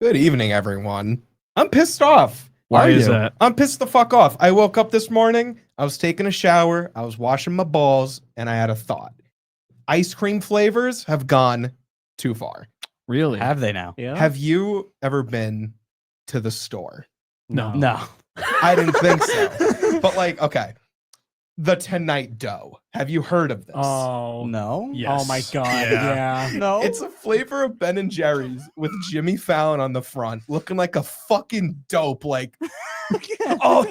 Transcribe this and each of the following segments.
Good evening, everyone. I'm pissed off. Why is that? I'm pissed the fuck off. I woke up this morning, I was taking a shower, I was washing my balls, and I had a thought. Ice cream flavors have gone too far. Really? Have they now? Yeah. Have you ever been to the store? No. No. I didn't think so. But like, okay. The Tonight Dough. Have you heard of this? Oh. No. Yes. Oh my god. Yeah. Yeah. No. It's a flavor of Ben and Jerry's with Jimmy Fallon on the front, looking like a fucking dope. Like, oh,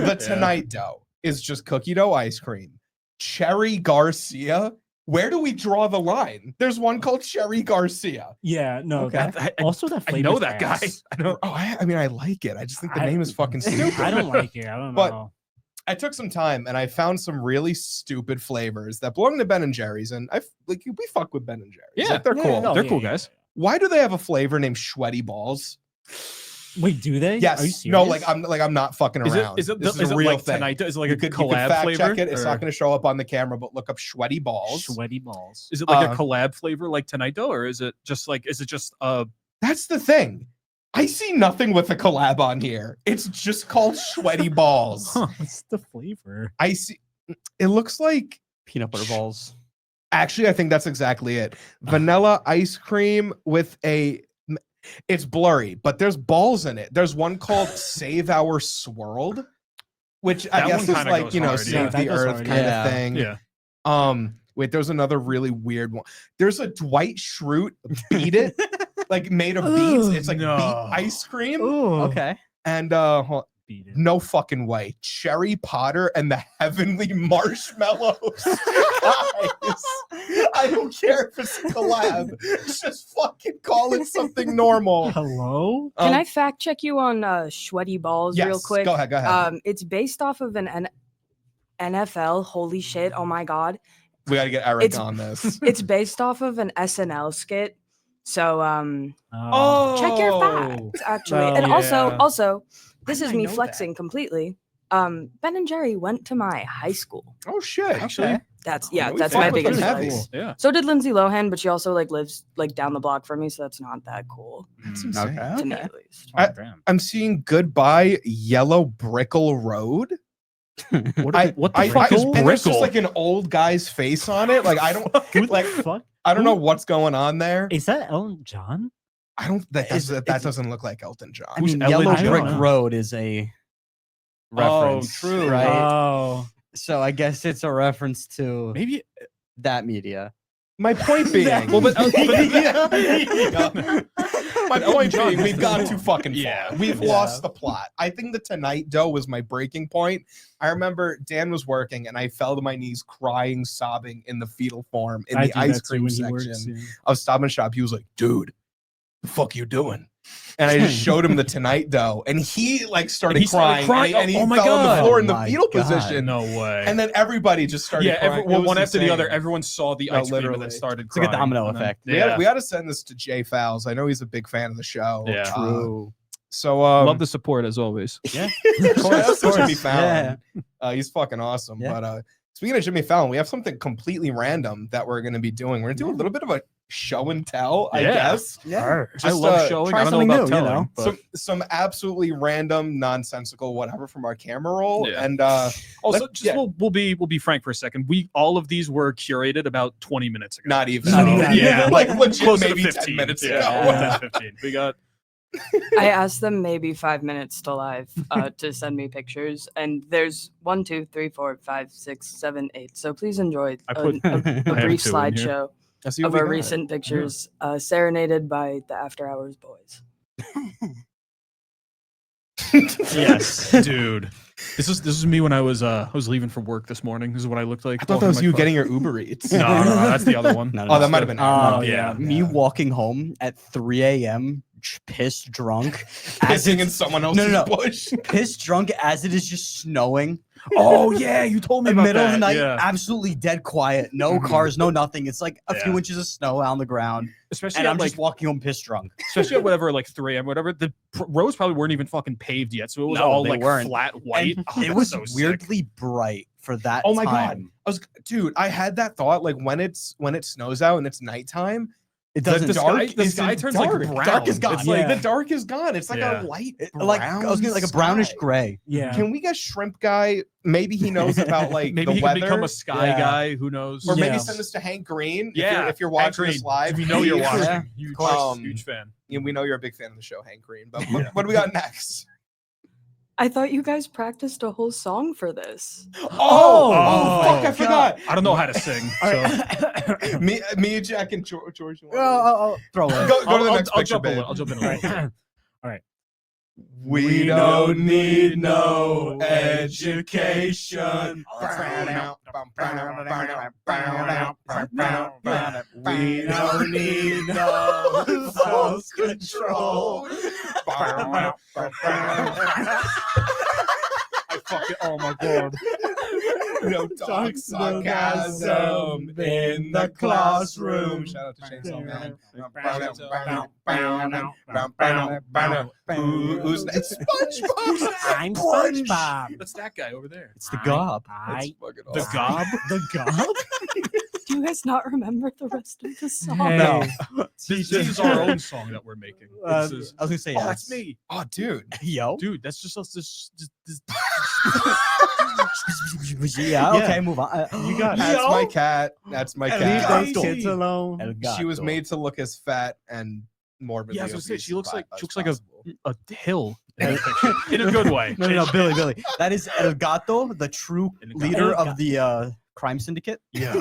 the Tonight Dough is just cookie dough ice cream. Cherry Garcia. Where do we draw the line? There's one called Cherry Garcia. Yeah. No. Okay. Also, that I flavor. know that guy. I don't. Oh, I mean, I like it. I just think the name is fucking Dude, stupid. I don't like it. I don't But- know. I took some time and I found some really stupid flavors that belong to Ben and Jerry's, and we fuck with Ben and Jerry's. Yeah. Like, they're Yeah, cool. no, They're yeah, cool yeah, guys. Why do they have a flavor named Sweaty Balls? yeah. Wait, do they? Are you Yes. serious? No, I'm not fucking around. Is it This is a it real like thing. tonight? Is it like You a could collab fact flavor? check it. It's or- not going to show up on the camera, but look up Sweaty Balls. Sweaty balls. Is it like Uh, a collab flavor like tonight dough, or is it just That's the thing. I see nothing with a collab on here. It's just called Sweaty Balls. Huh. What's the flavor? I see. It looks like. Peanut butter balls. Actually, I think that's exactly it. Vanilla ice cream with a. It's blurry, but there's balls in it. There's one called Save Our Swirled, which I That guess one is kinda like, goes you know, hard, Save yeah. That the goes Earth hard, kind yeah. of thing. yeah? Wait, there's another really weird one. There's a Dwight Schrute Beat It, like made of beets. It's like No. beet ice cream. Oh, Okay. And beat it. no fucking way. Cherry Potter and the Heavenly Marshmallows. Guys, I don't care if it's a collab. Just fucking call it something normal. Hello? Can Um, I fact check you on Sweaty Balls real yes, quick? Go ahead. It's based off of an NFL. Holy shit! Oh my god! We got to get Eric it's- on this. It's based off of an SNL skit. So Oh. check your facts actually, and yeah. also, this How is did I me know that? flexing completely. Ben and Jerry went to my high school. Oh shit! Actually, That's we that's fuck my with them biggest heavy. flex. yeah. So did Lindsay Lohan, but she also like lives like down the block from me, so that's not that cool That's Mm. insane. to me Okay. at least. I- Damn. I'm seeing Goodbye Yellow Brickle Road. What, I, what the I, fuck I, is and there's just Brickle? like an old guy's face on it. Like I don't Who like. the fuck? I don't know who- what's going on there. Is that Elton John? I don't. That Is- that is- doesn't look like Elton John. I Who's mean, Ellen Yellow John? Brick I don't know. Road is a reference. true. Right. Oh. So I guess it's a reference to Maybe. that media. My point being, That well, but, media. my Elton point John being, is we've the gone one. too fucking far. Yeah. We've Yeah. lost the plot. I think the Tonight Dough was my breaking point. I remember Dan was working, and I fell to my knees, crying, sobbing in the fetal form in I the do ice that too cream when he section works, yeah. of Stop and Shop. He was like, "Dude, the fuck you doing?" And I just showed him the Tonight Dough, and he like started he started crying, crying? and he Oh my fell on the God. floor in Oh the my fetal God. position. No way. And then everybody just started yeah, crying. It well, was one after the other, insane. everyone saw the No, ice cream and literally. then started It's like a crying. domino And then- effect. Yeah. We ought to send this to Jay Fowles. I know he's a big fan of the show. Yeah. True. So Love the support as always. Yeah. shout out to Jimmy Yeah. Fallon. He's fucking awesome. Yeah. But speaking of Jimmy Fallon, we have something completely random that we're going to be doing. We're going to do a little bit of a show and tell, I Yeah. guess. Yeah. I Just, love showing. try I don't know something about new, you telling. know? But Some absolutely random, nonsensical, whatever from our camera roll. Yeah. And also, let- just yeah. we'll be frank for a second. All of these were curated about 20 minutes ago. not even. Not even. Yeah, like legit closer maybe to 10 minutes yeah, ago. 10, 15. We got I asked them maybe 5 minutes to live to send me pictures, and there's 1, 2, 3, 4, 5, 6, 7, 8. So please enjoy I put- a I have brief 2 in here. slideshow Let's see what of we our got. recent pictures, serenaded by the After Hours boys. Yes. dude. This is me when I was leaving for work this morning. This is what I looked like. I thought that walking was my you car. getting your Uber Eats. No, that's the other one. No, Oh, that might have been. Oh, yeah. Me walking home at 3 a.m. pissed drunk. Pissing in someone else's no. bush. Pissed drunk as it is just snowing. Oh yeah, you told me In the about middle of that. the night, yeah. absolutely dead quiet. No Mhm. cars, no nothing. It's like a few Yeah. inches of snow on the ground. Especially And at I'm like just walking home pissed drunk. especially at whatever like 3 a.m. whatever. The roads probably weren't even fucking paved yet, so it was No, all they like weren't. flat white. And Oh, it that's was so sick. weirdly bright for that Oh my God. time. Dude, I had that thought like when it snows out and it's nighttime, It doesn't. The dark sky, the is sky in turns dark. like brown. Dark is gone. It's Yeah. The dark is gone. It's like Yeah. a light brown. Like I was gonna like a brownish sky. gray. Yeah. Can we get Shrimp Guy? Maybe he knows about like Maybe the he weather. can become a sky Yeah. guy. Who knows? Or maybe Yeah. send this to Hank Green. Yeah, if you're Hank watching this Green. live, We know you're please. watching. Yeah, Huge, course. huge fan. Yeah, we know you're a big fan of the show, Hank Green. But what do we got next? I thought you guys practiced a whole song for this. Oh, Oh, fuck! I God. forgot. I don't know how to sing. So. Me, Jack, and George. I'll throw it. Go to the next I'll picture, jump babe. I'll jump in. A little. We don't need no education. We don't need no false control. I fucking, oh my god. No dark sarcasm in the classroom. Shout out to Chainsaw Man. Who's that? It's SpongeBob. I'm SpongeBob. That's that guy over there. It's the gob. That's I fucking The awesome. gob? the gob. Do you guys not remember the rest of the song? Hey. No. This is our own song that we're making. This is, I was gonna say, oh, that's me. Oh, dude. Yo. Dude, that's just us. This, Yeah. Okay. Move on. You got it. That's my cat. That's my Leave cat. those kids alone. El Gato. She was made to look as fat and morbidly yeah, I was gonna say, obese she looks as like possible. a hill in, the picture. In a good way. No, Billy. That is El Gato, the true El Gato. leader of the crime syndicate. Yeah,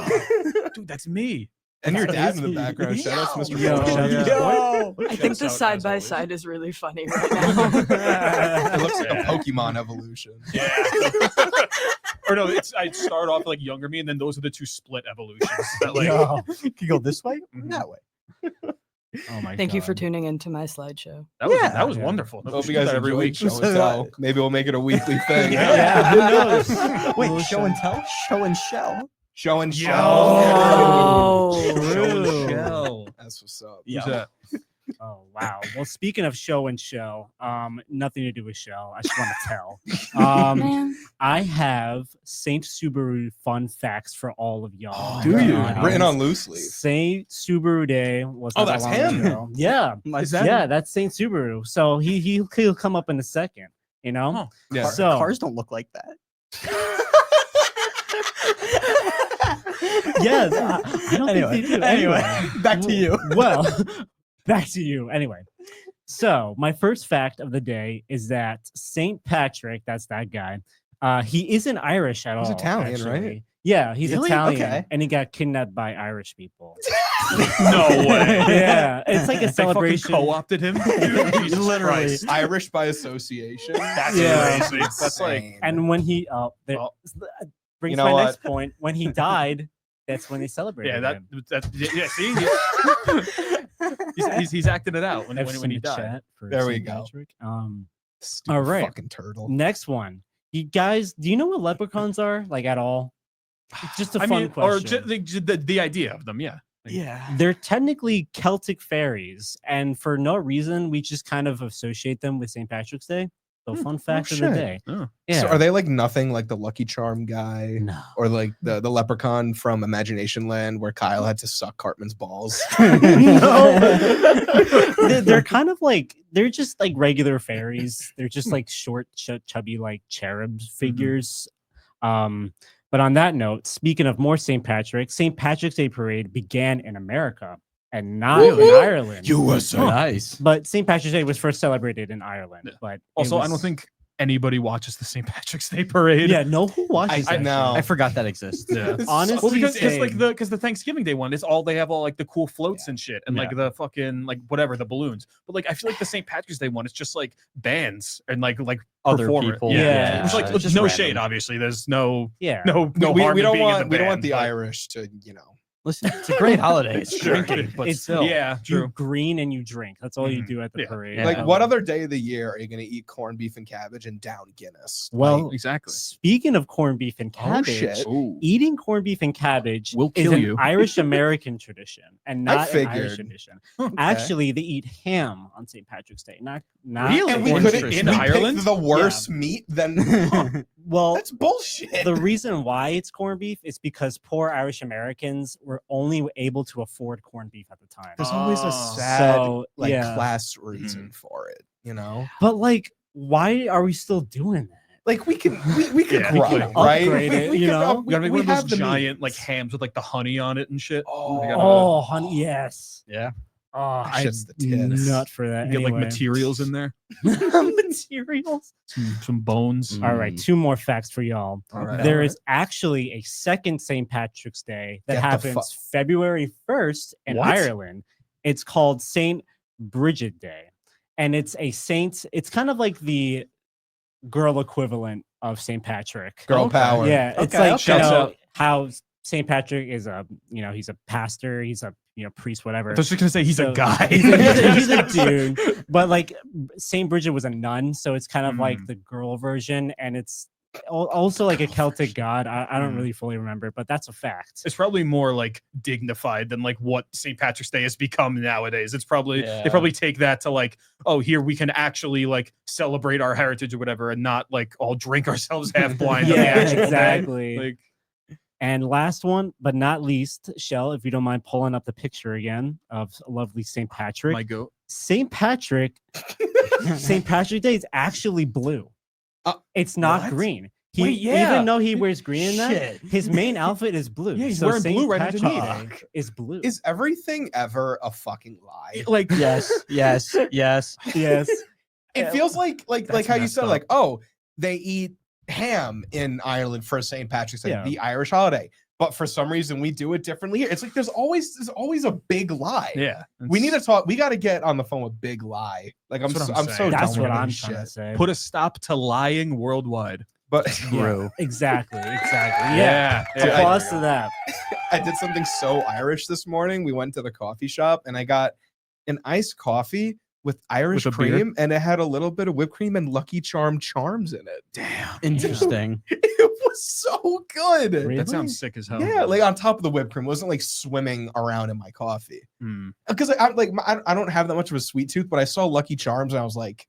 dude, that's me. And your dad in the background. Shout out to Mr. Yo. Bush. Shout out to Yo. I think the Shouts out, side as by always. side is really funny right now. It looks like Yeah. a Pokemon evolution. Yeah. Or no, I'd start off like younger me, and then those are the two split evolutions. That like, Yo. Can you go this way or Mhm. that way? Oh my Thank you for God. tuning into my slideshow. that was Yeah. wonderful. Hope We you should do guys that every enjoyed week. Show and Tell. Maybe we'll make it a weekly thing. Yeah, who knows? Wait, We'll show and tell? Show and shell? Show and Yo. Shell. Oh. Show and True. Shell. That's what's up. Who's that? Oh wow. Well, speaking of show and shell, nothing to do with shell. I just want to tell. Man. I have Saint Subaru fun facts for all of y'all. Do you? Um, Written on loose leaf. Saint Subaru Day was Oh, not that's long him. ago. Yeah, Is yeah, that's Saint Subaru. So he'll come up in a second. You know. Oh. Yeah. So Cars don't look like that. yes, I don't think they do. Anyway, back to you. Well, back to you. Anyway, so my first fact of the day is that Saint Patrick, that's that guy, he isn't Irish at all. He's Italian, right? actually. Yeah, he's Really? Italian, Okay. and he got kidnapped by Irish people. No way. Yeah, it's like a They fucking celebration. co-opted him. Dude, Jesus Literally. Christ. Irish by association. That's Yeah. amazing. That's like insane. And when he Well, brings you know my what? next point, when he died, that's when they celebrated yeah, him. See, he's acting it out when F's when in he the died. chat for There we Saint go. Patrick. Stupid all right. fucking turtle. Next one. You guys, do you know what leprechauns are? Like at all? It's just a I fun mean, question. or the idea of them, yeah. Yeah. They're technically Celtic fairies, and for no reason, we just kind of associate them with St. Patrick's Day. So, fun fact of the shit. day. Oh. Yeah. So are they like nothing like the Lucky Charm guy? No. Or like the leprechaun from Imagination Land where Kyle had to suck Cartman's balls. No. they're kind of like they're just like regular fairies. They're just like short, chubby, like cherubs figures. But on that note, speaking of more St. Patrick's Day parade began in America and not in Ireland. USA. Nice. But St. Patrick's Day was first celebrated in Ireland. Yeah. But it Also, I don't was- think anybody watches the St. Patrick's Day parade. Yeah, no, who watches I that know. shit? I forgot that exists. Yeah. Honestly, Well, because same. the Thanksgiving Day one is all they have all like the cool floats and shit and like the fucking like whatever the balloons. But like I feel like the St. Patrick's Day one, it's just like bands and like Other performer- people. Yeah. It's like It's just no random. shade, obviously. There's no Yeah. no No, harm we in don't being in want the we don't want band, the but- Irish to, Listen, it's a great holiday. It's Sure. drinking, but It's- still. Yeah, You true. green and you drink. That's all you Mhm. do at the Yeah. parade. like what other day of the year are you gonna eat corned beef and cabbage and down Guinness? Well, Exactly. speaking of corned beef and Oh, cabbage, shit. eating corned beef and cabbage Will is kill an you. Irish American tradition and I not an Irish figured. tradition. Okay. Actually, they eat ham on St. Patrick's Day. Not Really? and we Corned couldn't beef we in picked Ireland? the worst meat then well, that's bullshit. the reason why it's corned beef is because poor Irish Americans were only able to afford corned beef at the time. There's always a Oh. sad So, like yeah. class reason for it, you know? But like, why are we still doing that? Like we can Yeah, grow, we could right? upgrade it, you know? We gotta make one of have those the giant means. like hams with like the honey on it and shit. Oh, We gotta- Oh, honey, yes. Yeah. Oh, That I shit's the tits. nut for that. get like Anyway. materials in there, materials. some bones. Mm. All right, 2 more facts for y'all. All right. There is actually a second St. Patrick's Day that Get the happens February 1st in What? Ireland. It's called St. Bridget Day. And it's a saint, it's kind of like the girl equivalent of St. Patrick. Girl Okay. power. Yeah, it's Okay, like okay. you know, Shouts out. how St. Patrick is a, you know, he's a pastor, he's a, you know, priest, whatever. I was just gonna say he's So, a guy. he's a dude, but like Saint Bridget was a nun, so it's kind of like Mm. the girl version, and it's also like a Celtic god. I don't Mm. really fully remember, but that's a fact. It's probably more like dignified than like what St. Patrick's Day has become nowadays. It's probably Yeah. they probably take that to like, oh, here we can actually like celebrate our heritage or whatever, and not like all drink ourselves half blind. on the Yeah, actual day. exactly. Like, And last one, but not least, Shell, if you don't mind pulling up the picture again of lovely St. Patrick. my goat. St. Patrick, St. Patrick Day is actually blue. It's not what? green. He, Wait, yeah. Even though he wears green in that, Shit. his main outfit is blue. Yeah, he's so wearing St. blue right Patrick's underneath. Day is blue. Is everything ever a fucking lie? Like Yes. Yes. Yes. yes. It feels like That's how you messed said, up. like, oh, they eat ham in Ireland for St. Patrick's Day, Yeah. the Irish holiday. But for some reason we do it differently here. It's like there's always a big lie. yeah, We need to talk. We got to get on the phone with Big Lie. Like I'm That's so, what I'm I'm so saying. That's done what with I'm this trying to shit. say. put a stop to lying worldwide. But True. Exactly. Yeah. Dude, I- Applause to that. I did something so Irish this morning. We went to the coffee shop and I got an iced coffee with Irish With a beer? cream, and it had a little bit of whipped cream and Lucky Charm charms in it. Damn, Interesting. It was so good. Really? that sounds sick as hell. Yeah, like on top of the whipped cream, it wasn't like swimming around in my coffee. Hmm. Because I don't have that much of a sweet tooth, but I saw Lucky Charms and I was like,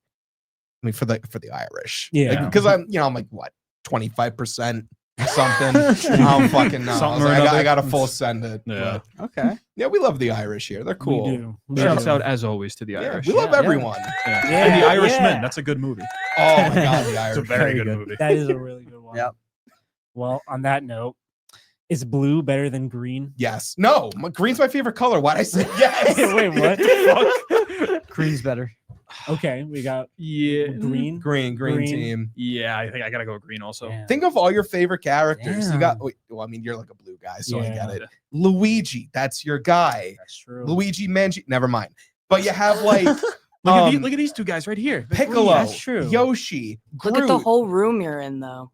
I mean, for the Irish, Yeah. because I'm like what 25% something. I don't fucking know. Something I, was or like, I another. got to full send it. Yeah. but Okay. yeah, we love the Irish here. They're cool. We do. We Shouts do. out as always to the Yeah, Irish. we love Yeah, yeah. everyone. Yeah. Yeah, And the Irishman. yeah. That's a good movie. Oh my god, the It's a Irish. very Very good movie. That is a really good one. Yep. Well, on that note, is blue better than green? Yes. No. Green's my favorite color. Why'd I say yes? Wait, what? Fuck. Green's better. Okay, we got Yeah. green. Green Green. team. Yeah, I think I gotta go green also. Damn. Think of all your favorite characters. You got. Damn. Wait, well, I mean, you're like a blue guy, so I Yeah. get it. Luigi, that's your guy. That's true. Luigi Mangi. Never mind. But you have like Look at these two guys right here. They're green. Piccolo, That's true. Yoshi, Look at the Groot. whole room you're in, though.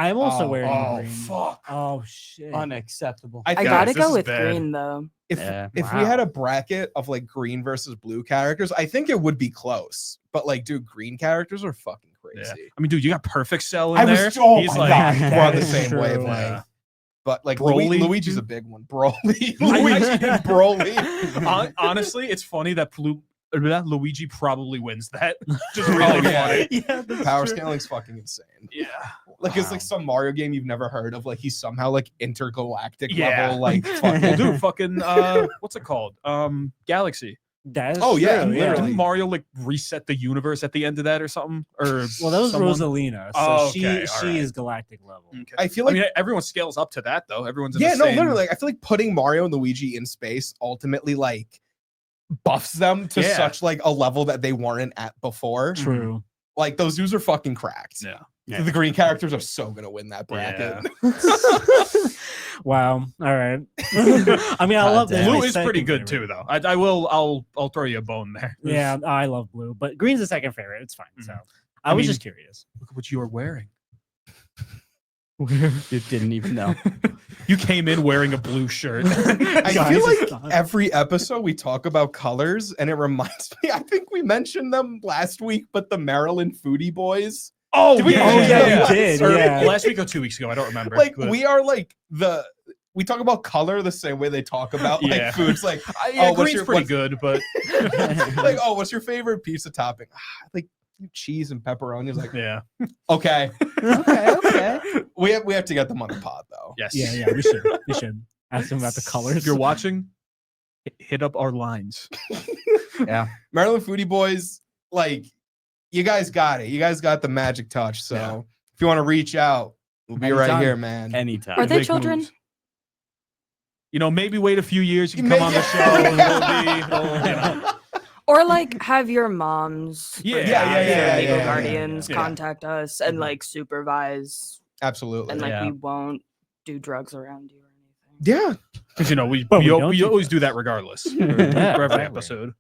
I'm also wearing Oh green. fuck! Oh shit. Unacceptable. I Guys, gotta this go is with bad. green, though. If Yeah. if we Wow. had a bracket of like green versus blue characters, I think it would be close. But like, dude, green characters are fucking Yeah. crazy. I mean, dude, you got Perfect Cell in I there. was. Oh He's my like, god, we're on That the is same true. wavelength. Yeah. But like Broly? Luigi's a big one. Broly, Luigi and Broly. Honestly, it's funny that Luigi probably wins that. Just really yeah. funny. Yeah, that's Power true. scaling's fucking insane. Yeah. Like it's like Wow. some Mario game you've never heard of. Like he's somehow like intergalactic Yeah. level. Like Well, fucking. dude, fucking what's it called? Galaxy. That is Oh, yeah, true, literally. Didn't Mario like reset the universe at the end of that or something? Or Well, that was someone? Rosalina. So Oh, she okay, all right. is galactic level. Okay. I feel I like mean, everyone scales up to that though. Everyone's in yeah, the no, same... literally. Like, I feel like putting Mario and Luigi in space ultimately like buffs them to Yeah. such like a level that they weren't at before. True. Like those dudes are fucking cracked. Yeah. Yeah. The green characters are so gonna win that bracket. Wow. All right. I mean, I God love damn. that. Blue My is pretty second good favorite. too, though. I'll throw you a bone there. Yeah, I love blue, but green's the second favorite. It's fine. So Mhm. I I was mean- just curious. Look at what you are wearing. You didn't even know. You came in wearing a blue shirt. I Guys, feel it's like not- every episode we talk about colors, and it reminds me. I think we mentioned them last week, but the Maryland Foodie Boys. Oh, Did we yeah, mention yeah, them yeah. last- we did, Or yeah. last week or 2 weeks ago. I don't remember. Like but- we are like we talk about color the same way they talk about like Yeah. foods. Like yeah, oh, what's green's your- pretty what's- good, but like oh, what's your favorite pizza topping? Like cheese and pepperoni. It's like yeah. okay, Okay. we have to get them on the pod though. Yes. Yeah, we should. We should. Ask him about the colors. If you're watching, hit up our lines. Maryland Foodie Boys, like, you guys got it. You guys got the magic touch. So if you want to reach out, we'll be right Anytime. here, man. Anytime. Are they Big children? moves. You know, maybe wait a few years. You can come on the show. And Or like have your moms, Yeah, or yeah, dads, yeah, or yeah, legal yeah, guardians yeah. contact us and Mhm. like supervise, Absolutely. and like Yeah. we won't do drugs around you or anything. Yeah. because you know we But we don't do always that. do that regardless for Yeah, every exactly. episode.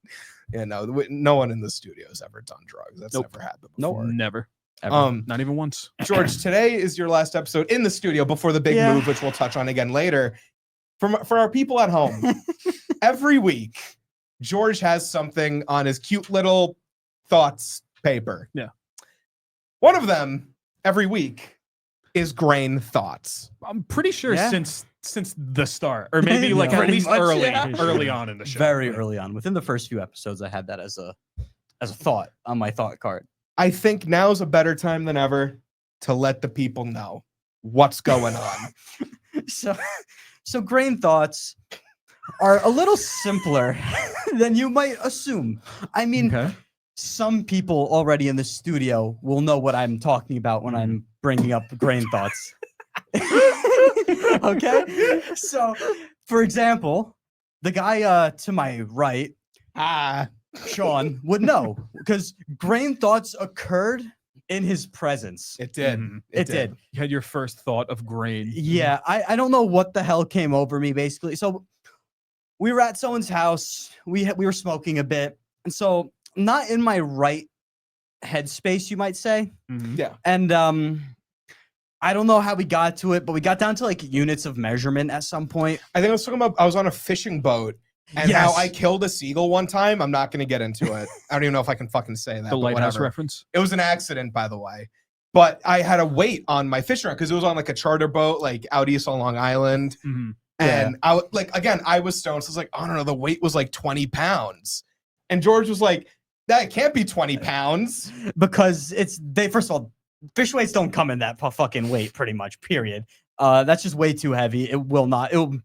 Yeah, no one in the studio has ever done drugs. That's Nope. never happened Nope. before. Never, not even once. George, today is your last episode in the studio before the big Yeah. move, which we'll touch on again later. For our people at home, every week, George has something on his cute little thoughts paper. Yeah. One of them every week is grain thoughts. I'm pretty sure Yeah. since the start, or maybe like Yeah. at least Pretty much, early yeah. on in the show. Very early on, within the first few episodes, I had that as a thought on my thought card. I think now's a better time than ever to let the people know what's going on. So grain thoughts are a little simpler than you might assume. I mean, Okay. some people already in the studio will know what I'm talking about when I'm bringing up grain thoughts. Okay? So, for example, the guy to my right, Sean, would know because grain thoughts occurred in his presence. It did. Mhm. It did. You had your first thought of grain. Yeah, I don't know what the hell came over me basically. So we were at someone's house. We were smoking a bit. And so not in my right headspace, you might say. Mhm. Yeah. And I don't know how we got to it, but we got down to like units of measurement at some point. I think I was talking about I was on a fishing boat and how Yes. I killed a seagull one time. I'm not going to get into it. I don't even know if I can fucking say that. The but lighthouse whatever. reference. It was an accident, by the way. But I had a weight on my fishing rod because it was on like a charter boat, like out east on Long Island. Mhm. And I was like, again, I was stoned. So I was like, I don't know, the weight was like 20 pounds. And George was like, that can't be 20 pounds. Because first of all, fish weights don't come in that fucking weight, pretty much, period. That's just way too heavy. It will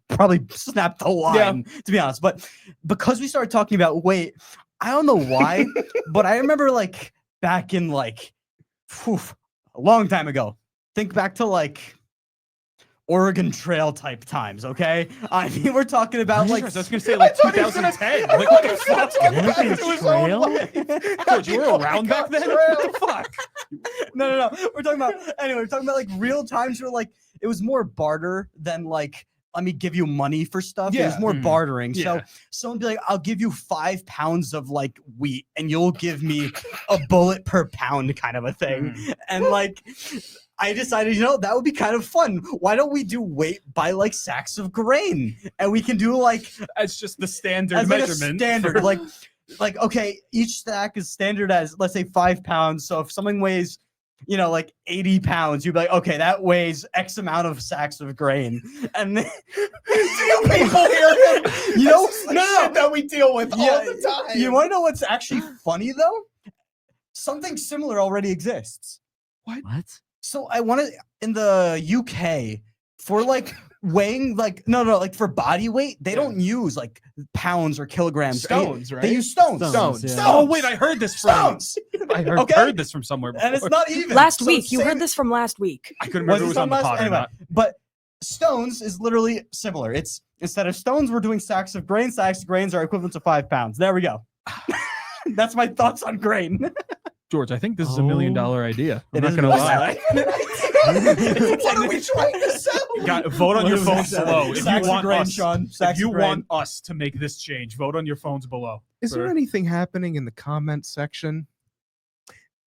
probably snap the line, to be honest. But because we started talking about weight, I don't know why, but I remember like back in like a long time ago. Think back to like Oregon Trail type times, okay? I mean, we're talking about like I was gonna say like I thought he was gonna- 2010. I Like, thought what he the was gonna fuck? talk back Oregon to his own Trail? life. George, you were around back then? What the fuck? no. We're talking about like real times where like it was more barter than like let me give you money for stuff. It was Yeah. more Mhm. bartering. Yeah. So someone be like, I'll give you 5 pounds of like wheat and you'll give me a bullet per pound kind of a thing. And like I decided, that would be kind of fun. Why don't we do weight by like sacks of grain? And we can do like It's just the standard as like a measurement. standard. Like okay, each stack is standard as let's say 5 pounds. So if something weighs, like 80 pounds, you'd be like, okay, that weighs X amount of sacks of grain. And then Do you people hear him? No, This is the no. shit that we deal with Yeah, all the time. you want to know what's actually funny though? Something similar already exists. What? So I wanted in the UK for like weighing like like for body weight, they don't use like pounds or kilograms. or anything. Stones, right? They use stones. Stones. yeah. Oh wait, I heard this from. Stones. I heard, Okay. heard this from somewhere before. And it's not even Last So week, you same- heard this from last week. I couldn't remember if it was on the pod or anyway, not. but stones is literally similar. It's instead of stones, we're doing sacks of grain. Sacks of grains are equivalent to 5 pounds. There we go. That's my thoughts on grain. George, I think this is $1 million idea. I'm It not is gonna $1 lie. What are we trying to sell? Vote on your What phones is it? below. If you Sacks of want grain, us, Sean. if Sacks you of grain. want us to make this change, vote on your phones below. Is there For- anything happening in the comment section?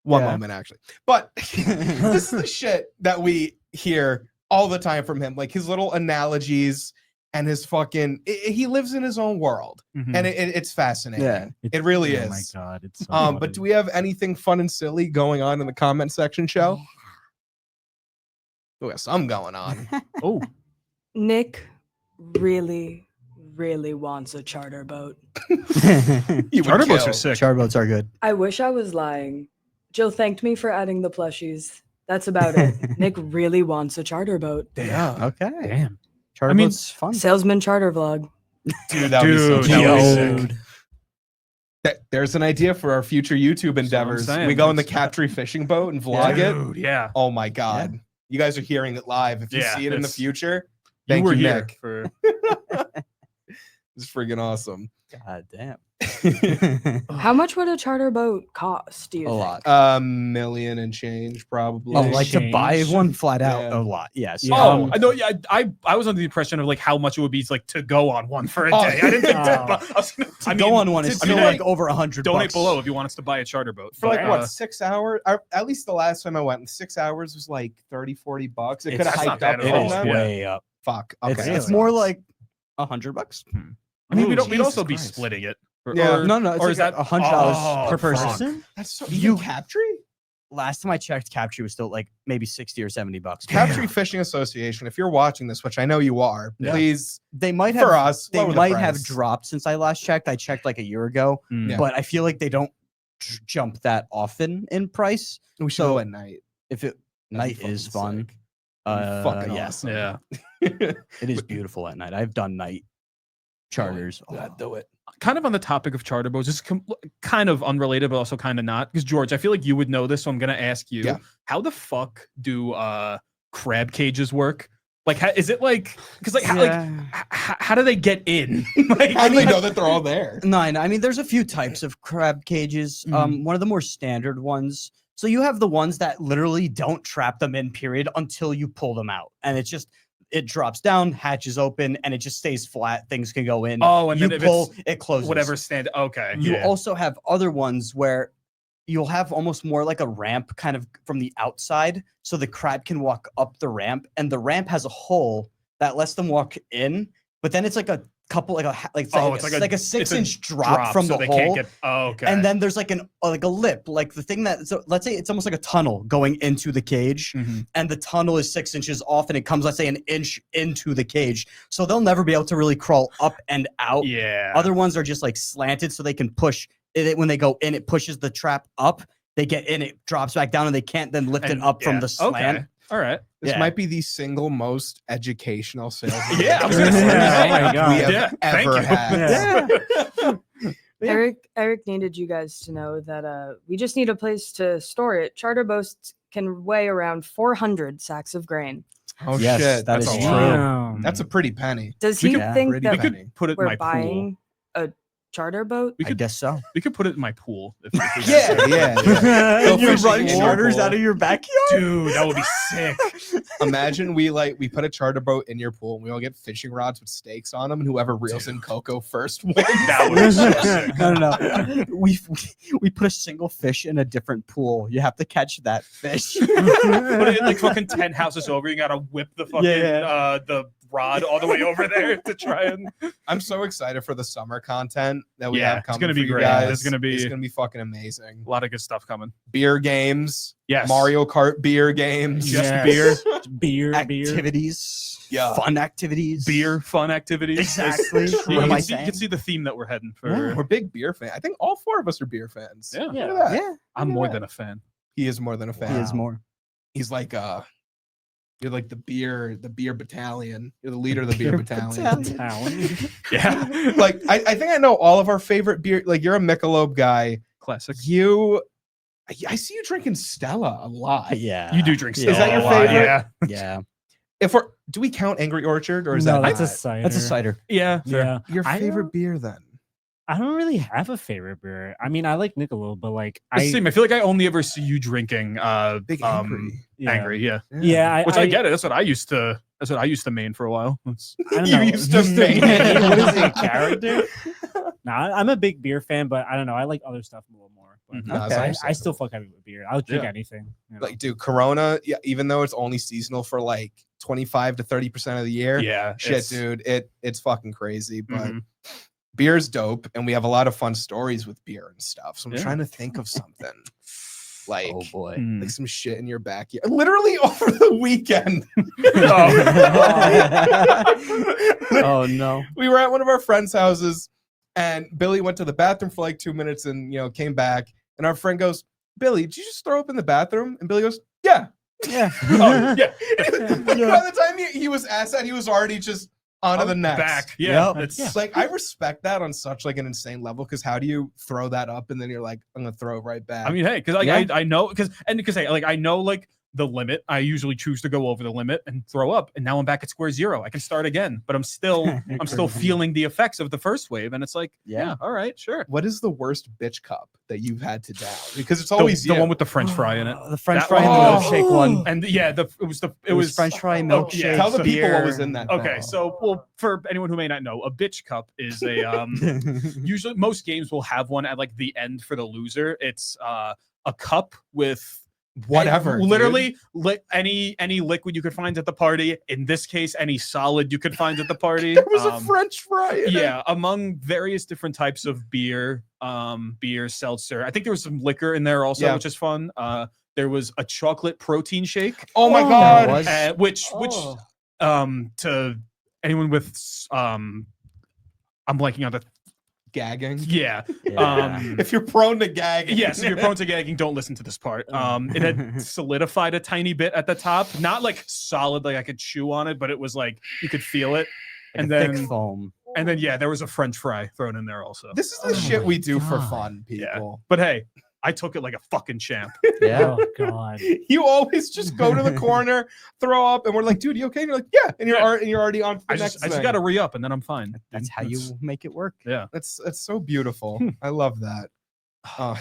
One Yeah. moment, actually. But this is the shit that we hear all the time from him. Like his little analogies and his fucking. He lives in his own world, Mhm. and it's fascinating. Yeah. It really Oh is. my god, it's so But funny. do we have anything fun and silly going on in the comment section, show? We got some going on. Oh, Nick really, really wants a charter boat. You would charter boats kill. are sick. Char boats are good. I wish I was lying. Jill thanked me for adding the plushies. That's about it. Nick really wants a charter boat. Damn. Okay. Damn. Charter I mean, boat's fun. Salesman charter vlog. Dude, that would be so Dude, that would be sick. sick. There's an idea for our future YouTube That's what I'm endeavors. saying. We go in the That's- Captree fishing boat and vlog it. Dude, yeah. Oh my god. You guys are hearing it live. If you Yeah, see it in the it's- future, You thank were you, here Nick. for It's friggin' awesome. God damn. How much would a charter boat cost? Do you A think? lot. $1 million and change, probably. Oh, like to buy Change. one flat out Yeah. a lot. Yes. Yeah. Oh, I know. Yeah, I was under the impression of like how much it would be like to go on one for a day. I didn't think to, Oh. but I was gonna, To I go mean, on one to is do, still like, like over 100 donate bucks. below if you want us to buy a charter boat For like But, what, 6 hours? At least the last time I went, 6 hours was like 30-40 bucks. It could have It's not hiked bad up at It from all. is then. Yeah. way up. Fuck. Okay. It's, that it's more sucks. like $100. I mean, Ooh, we'd Jesus also be Christ. splitting it. Yeah. No, it's or like is that $100 Oh, per fuck. person. That's so You- you Captree? Last time I checked, Captree was still like maybe 60 or 70 bucks. Captree Fishing Association, if you're watching this, which I know you are, Yeah. please, They might have for us, they lower the might have price. dropped since I last checked. I checked like a year ago, Mm. Yeah. but I feel like they don't jump that often in price. We should So- go at night. If it That'd be night fucking is fun, sick. That'd be fucking yeah, awesome. Yeah. it is beautiful at night. I've done night charters. Yeah, do it. Kind of on the topic of charter boats, it's kind of unrelated, but also kind of not. Because George, I feel like you would know this, so I'm gonna ask you: Yeah. How the fuck do crab cages work? Like, is it like because like how do they get in? Like, How do they know that they're all there? Nine. I mean, there's a few types of crab cages. One of the more standard ones. So you have the ones that literally don't trap them in, period, until you pull them out, and it's just it drops down, hatches open, and it just stays flat. Things can go in. Oh, and you then if pull, it's it closes. whatever stand. Okay. You yeah. also have other ones where you'll have almost more like a ramp kind of from the outside, so the crab can walk up the ramp, and the ramp has a hole that lets them walk in, but then it's like a couple like it's like a 6-inch drop from so the they hole. can't get. Oh, okay. And then there's like a lip, like the thing that, so let's say it's almost like a tunnel going into the cage, Mhm. and the tunnel is 6 inches off, and it comes, let's say, an inch into the cage. So they'll never be able to really crawl up and out. Yeah. Other ones are just like slanted, so they can push it when they go in. It pushes the trap up. They get in, it drops back down, and they can't then lift it And- up from yeah. the slant. Okay. All right. This Yeah. might be the single most educational sales. Yeah, I was gonna say. Oh my God. we have Yeah, thank ever you. had. Yeah. Eric needed you guys to know that we just need a place to store it. Charter boats can weigh around 400 sacks of grain. Oh Yes, shit, that that's is a true. lot. Damn. That's a pretty penny. Does We he could- Yeah, think pretty that We penny. could put it in we're my pool. buying a charter boat? We I could guess so. we could put it in my pool. If we Yeah, had to. yeah. Go You're fishing running in your charters pool. out of your backyard. Dude, that would be sick. Imagine we put a charter boat in your pool and we all get fishing rods with stakes on them, and whoever reels in Coco first wins. That would be so sick. No. We put a single fish in a different pool. You have to catch that fish. Put it in like fucking 10 houses over. You gotta whip the fucking Yeah. the rod all the way over there to try and. I'm so excited for the summer content that we Yeah, have it's coming. gonna be for you great. guys. It's gonna be- It's gonna be fucking amazing. A lot of good stuff coming. Beer games, Yes. Mario Kart beer games, Just Yes. beer. beer. Activities. Yeah. Fun activities. Beer, fun activities. Exactly. You What am I can saying? see the theme that we're heading for. Yeah. We're big beer fans. I think all 4 of us are beer fans. Yeah. Look at that. Yeah. I'm Look at more that. than a fan. He is more than a fan. He is more. He's like you're like the beer battalion. You're the leader of the beer battalion. Talent. Yeah. Like I think I know all of our favorite beer. Like you're a Michelob guy. Classic. I see you drinking Stella a lot. Yeah. You do drink Yeah. Is that your Stella a lot, favorite? Yeah. Yeah. Do we count Angry Orchard or is no, that that's a not? cider. That's a cider. Yeah. fair. Yeah. Your I favorite don't- beer then? I don't really have a favorite beer. I mean, I like Michelob, but like Same. I feel like I only ever see you drinking Big Angry. yeah. Angry, yeah. Yeah, Which I get it. That's what I used to main for a while. That's- I don't You know. used to main. What is it, character? Nah, I'm a big beer fan, but I don't know. I like other stuff a little more. But Mhm. No, it's Okay. I understandable. still fuck heavy with beer. I'll drink Yeah. anything. You know? Like, dude, Corona, yeah, even though it's only seasonal for like 25 to 30% of the year, yeah. shit, it's- dude, it's fucking crazy. But Mhm. beer's dope, and we have a lot of fun stories with beer and stuff. So I'm Yeah. trying to think of something like, Oh boy. Mm. like some shit in your backyard. Literally over the weekend. Oh no. We were at one of our friends' houses, and Billy went to the bathroom for like 2 minutes, and came back. And our friend goes, "Billy, did you just throw up in the bathroom?" And Billy goes, "Yeah." Yeah. Oh, yeah. By the time he was asked that, he was already just onto the next. Back. Yeah. Yep. It's Like, I respect that on such like an insane level, because how do you throw that up and then you're like, I'm gonna throw it right back? I mean, hey, because like, Yeah. I know because hey, like I know like the limit. I usually choose to go over the limit and throw up, and now I'm back at square zero. I can start again, but I'm still feeling the effects of the first wave, and it's like, yeah, all right, sure. What is the worst bitch cup that you've had to down? Because it's The, always the you. one with the French fry in it, The French That fry and the one. milkshake one. and yeah, it was French fry, oh, milkshake. yeah. Tell the people what beer. was in that. Okay, thing. so well, for anyone who may not know, a bitch cup is a usually most games will have one at like the end for the loser. It's a cup with Whatever, literally any liquid you could find at the party. In this case, any solid you could find at the party. There was a French fry in it. Yeah, among various different types of beer, seltzer. I think there was some liquor in there also, Yeah. which is fun. There was a chocolate protein shake, Oh my There god. was. which Oh. to anyone with I'm blanking on the Gagging. yeah. Yeah. If you're prone to gagging. Yes, if you're prone to gagging, don't listen to this part. It had solidified a tiny bit at the top, not like solid, like I could chew on it, but it was like you could feel it. Like And a thick then foam. and then yeah, there was a French fry thrown in there also. This is the Oh shit my we do for God. fun, Yeah. people. But hey, I took it like a fucking champ. Yeah. Oh God. You always just go to the corner, throw up, and we're like, dude, you okay? And you're like, yeah. And you're, Yeah. And you're already on to the I next just thing. got to re up and then I'm fine. That's how you make it work. Yeah. That's so beautiful. I love that. Oh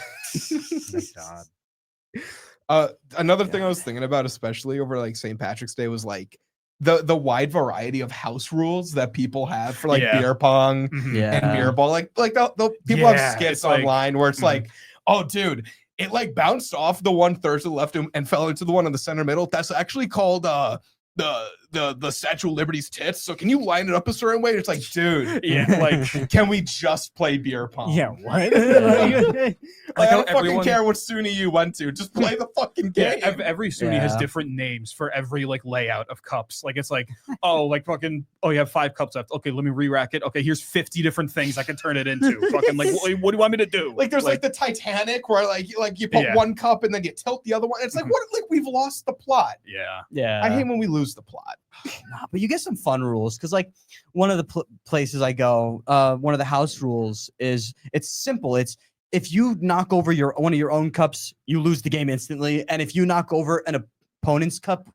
my God. Another thing I was thinking about, especially over like St. Patrick's Day, was like the wide variety of house rules that people have for like Yeah. beer pong Mhm. Yeah. and beer ball. Like the people Yeah, have skits it's like- online where it's Mhm. like, oh, dude, it like bounced off the one third to the left and fell into the one in the center middle. That's actually called the Statue of Liberty's tits. So can you line it up a certain way? It's like, dude, Yeah, like can we just play beer pong? Yeah. What? Like, I how don't fucking everyone- care what SUNY you went to. Just play the fucking game. yeah, every SUNY has Yeah. different names for every like layout of cups. Like it's like, oh, like fucking, oh, you have 5 cups left. Okay, let me re-rack it. Okay, here's 50 different things I can turn it into. Fucking like, what do you want me to do? Like there's like the Titanic where like you put Yeah. one cup and then you tilt the other one. It's like Mhm. what? Like we've lost the plot. yeah, Yeah. I hate when we lose the plot. Nah, but you get some fun rules because like one of the places I go, one of the house rules is it's simple. It's if you knock over one of your own cups, you lose the game instantly, and if you knock over an opponent's cup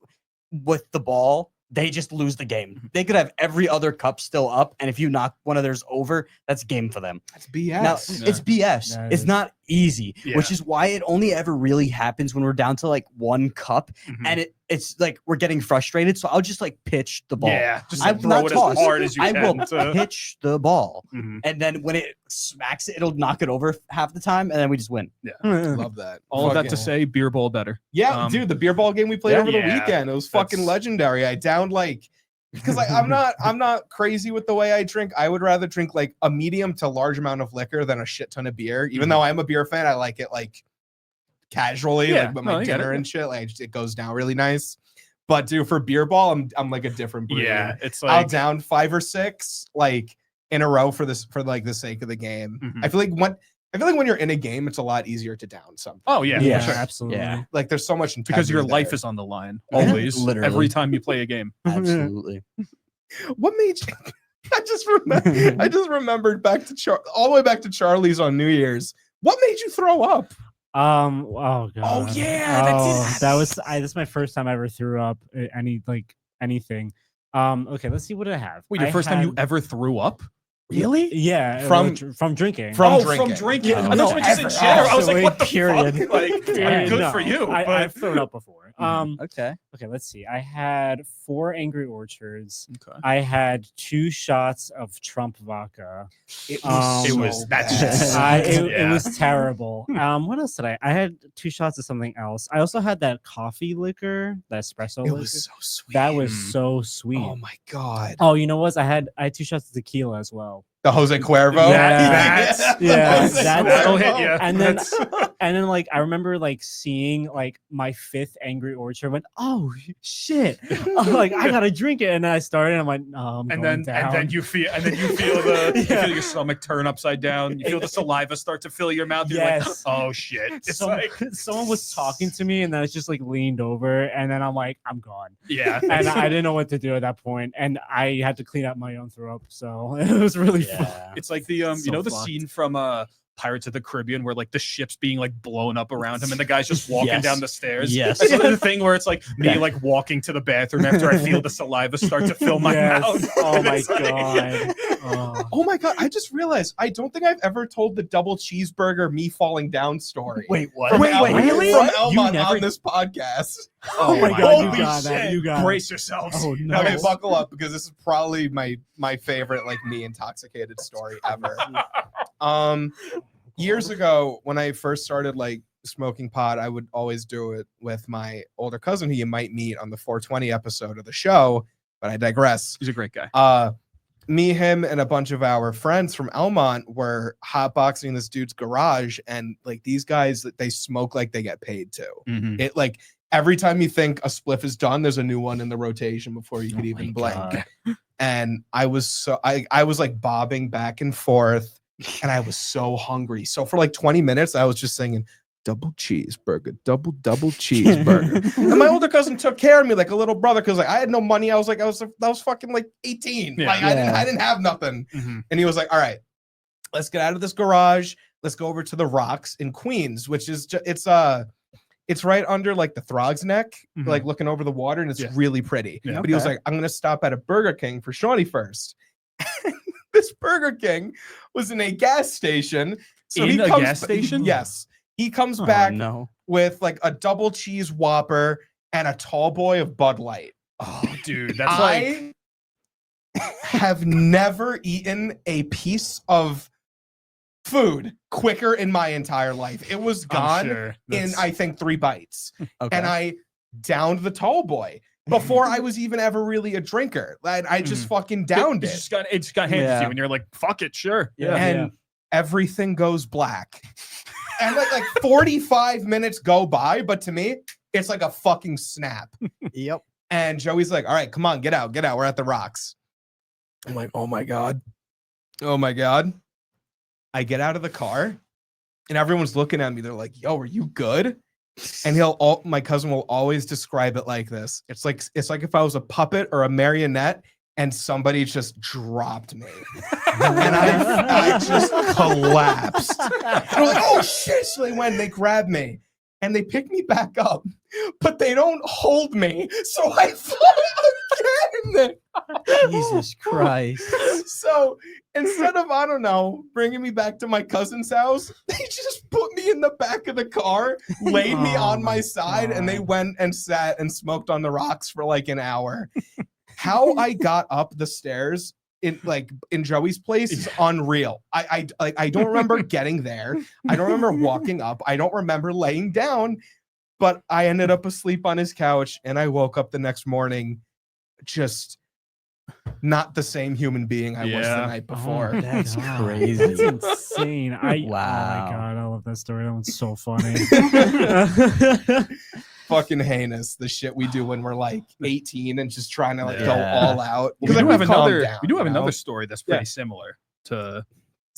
with the ball, they just lose the game. They could have every other cup still up, and if you knock one of theirs over, that's game for them. That's BS. Now Yeah. it's BS. That It's is- not easy, which Yeah. is why it only ever really happens when we're down to like one cup, Mhm. and it's like we're getting frustrated. So I'll just like pitch the ball. yeah. Just I like, will not throw it toss. as hard as you I can. will to- pitch the ball, Mhm. and then when it smacks it, it'll knock it over half the time, and then we just win. Love that. All of that to Fucking- say, beer ball better. Yeah, dude, the beer ball game we played yeah. over the Yeah, weekend, it was fucking that's- legendary. I downed like because like I'm not crazy with the way I drink. I would rather drink like a medium to large amount of liquor than a shit ton of beer. Even though I'm a beer fan, I like it like casually, Yeah, like with no, my I get dinner it. and shit. Like it goes down really nice. But dude, for beer ball, I'm like a different breed. Yeah, it's I'll like down 5 or 6 like in a row for like the sake of the game. Mhm. I feel like when you're in a game, it's a lot easier to down something. oh yeah, Yeah. for sure. Absolutely. Yeah. Like there's so much Because your integrity life there. is on the line Yeah, always, literally. every time you play a game. Absolutely. What made you? I just remembered back to all the way back to Charlie's on New Year's. What made you throw up? Oh God. yeah, This is my first time I ever threw up anything. Okay, let's see what I have. Wait, your I first time you had- ever threw up? Really? Yeah, From- from drinking. From From drinking. drinking. Oh, I no, thought you meant just in ever. general. I was like, Absolutely, what the period. fuck? Like, I mean, good No, for you. I've but thrown up before. Okay. Okay, let's see. I had 4 Angry Orchards. okay. I had 2 shots of Trump vodka. It It was that shit bad. sucked. It Yeah. was terrible. What else did I? I had 2 shots of something else. I also had that coffee liquor, that espresso It liquor. was so sweet. That was Mm. so sweet. Oh my god. Oh, you know what? I had 2 shots of tequila as well. The Jose Cuervo. That'll hit you. And then like I remember like seeing like my 5th Angry Orchard. Went, oh shit! Like I gotta drink it, and then I started. And I'm like, no, I'm going down. And then you feel you feel your stomach turn upside down. You feel the saliva start to fill your mouth. You're like, oh shit! It's someone was talking to me, and then I just like leaned over, and then I'm like, I'm gone. Yeah, and I didn't know what to do at that point, and I had to clean up my own throw up. So it was really fun. It's like the you know the scene from Pirates of the Caribbean where like the ship's being like blown up around him and the guy's just walking down the stairs. Yes. That's the thing where it's like me like walking to the bathroom after I feel the saliva start to fill my mouth. Oh my god. Oh my god! I just realized I don't think I've ever told the double cheeseburger me falling down story. Wait, what? From Really? From Elmont on this podcast. Oh my god! You Holy got that. shit. You got Brace yourselves. Oh no. Okay, buckle up because this is probably my favorite like me intoxicated story ever. Years ago when I first started like smoking pot, I would always do it with my older cousin who you might meet on the 420 episode of the show, but I digress. He's a great guy. Me, him, and a bunch of our friends from Elmont were hotboxing this dude's garage, and like these guys, they smoke like they get paid to. Mhm. It like every time you think a spliff is done, there's a new one in the rotation before you could even blink. And I was I was like bobbing back and forth, and I was so hungry. So for like 20 minutes, I was just singing double cheeseburger, double cheeseburger. And my older cousin took care of me like a little brother because like I had no money. I was fucking like 18. Yeah. Like I didn't have nothing. Mhm. And he was like, all right, let's get out of this garage. Let's go over to the Rocks in Queens, which is it's right under like the Throg's Neck, Mhm. like looking over the water, and it's really pretty. Yeah. But he was like, I'm gonna stop at a Burger King for Shawnee first. This Burger King was in a gas station. So In he a comes gas station? Yes. He comes back No. with like a double cheese Whopper and a tall boy of Bud Light. Oh, dude, that's like I have never eaten a piece of food quicker in my entire life. It was I'm gone sure. in That's- I think 3 bites. Okay. And I downed the tall boy before I was even ever really a drinker. I just fucking downed it it. just got handed to you, and you're like, fuck it, sure. Yeah. And everything goes black. And like 45 minutes go by, but to me, it's like a fucking snap. Yep. And Joey's like, all right, come on, get out. We're at the Rocks. I'm like, oh my God. I get out of the car and everyone's looking at me. They're like, yo, are you good? And my cousin will always describe it like this. It's like if I was a puppet or a marionette and somebody just dropped me. And I just collapsed. And I'm like, oh shit. So they grab me and they pick me back up, but they don't hold me. So I fall again. Jesus Christ. So instead of, I don't know, bringing me back to my cousin's house, they just put me in the back of the car, laid me on my side, and they went and sat and smoked on the Rocks for like an hour. How I got up the stairs in Joey's place is unreal. I don't remember getting there. I don't remember walking up. I don't remember laying down, but I ended up asleep on his couch, and I woke up the next morning just not the same human being I was the night before. Oh, That's God. crazy. That's insane. Wow. Oh my god, I love that story. That one's so funny. Fucking heinous, the shit we do when we're like 18 and just trying to like go Yeah. all out. we Because do have calm another. down, We do have you know? another story that's pretty Yeah. similar to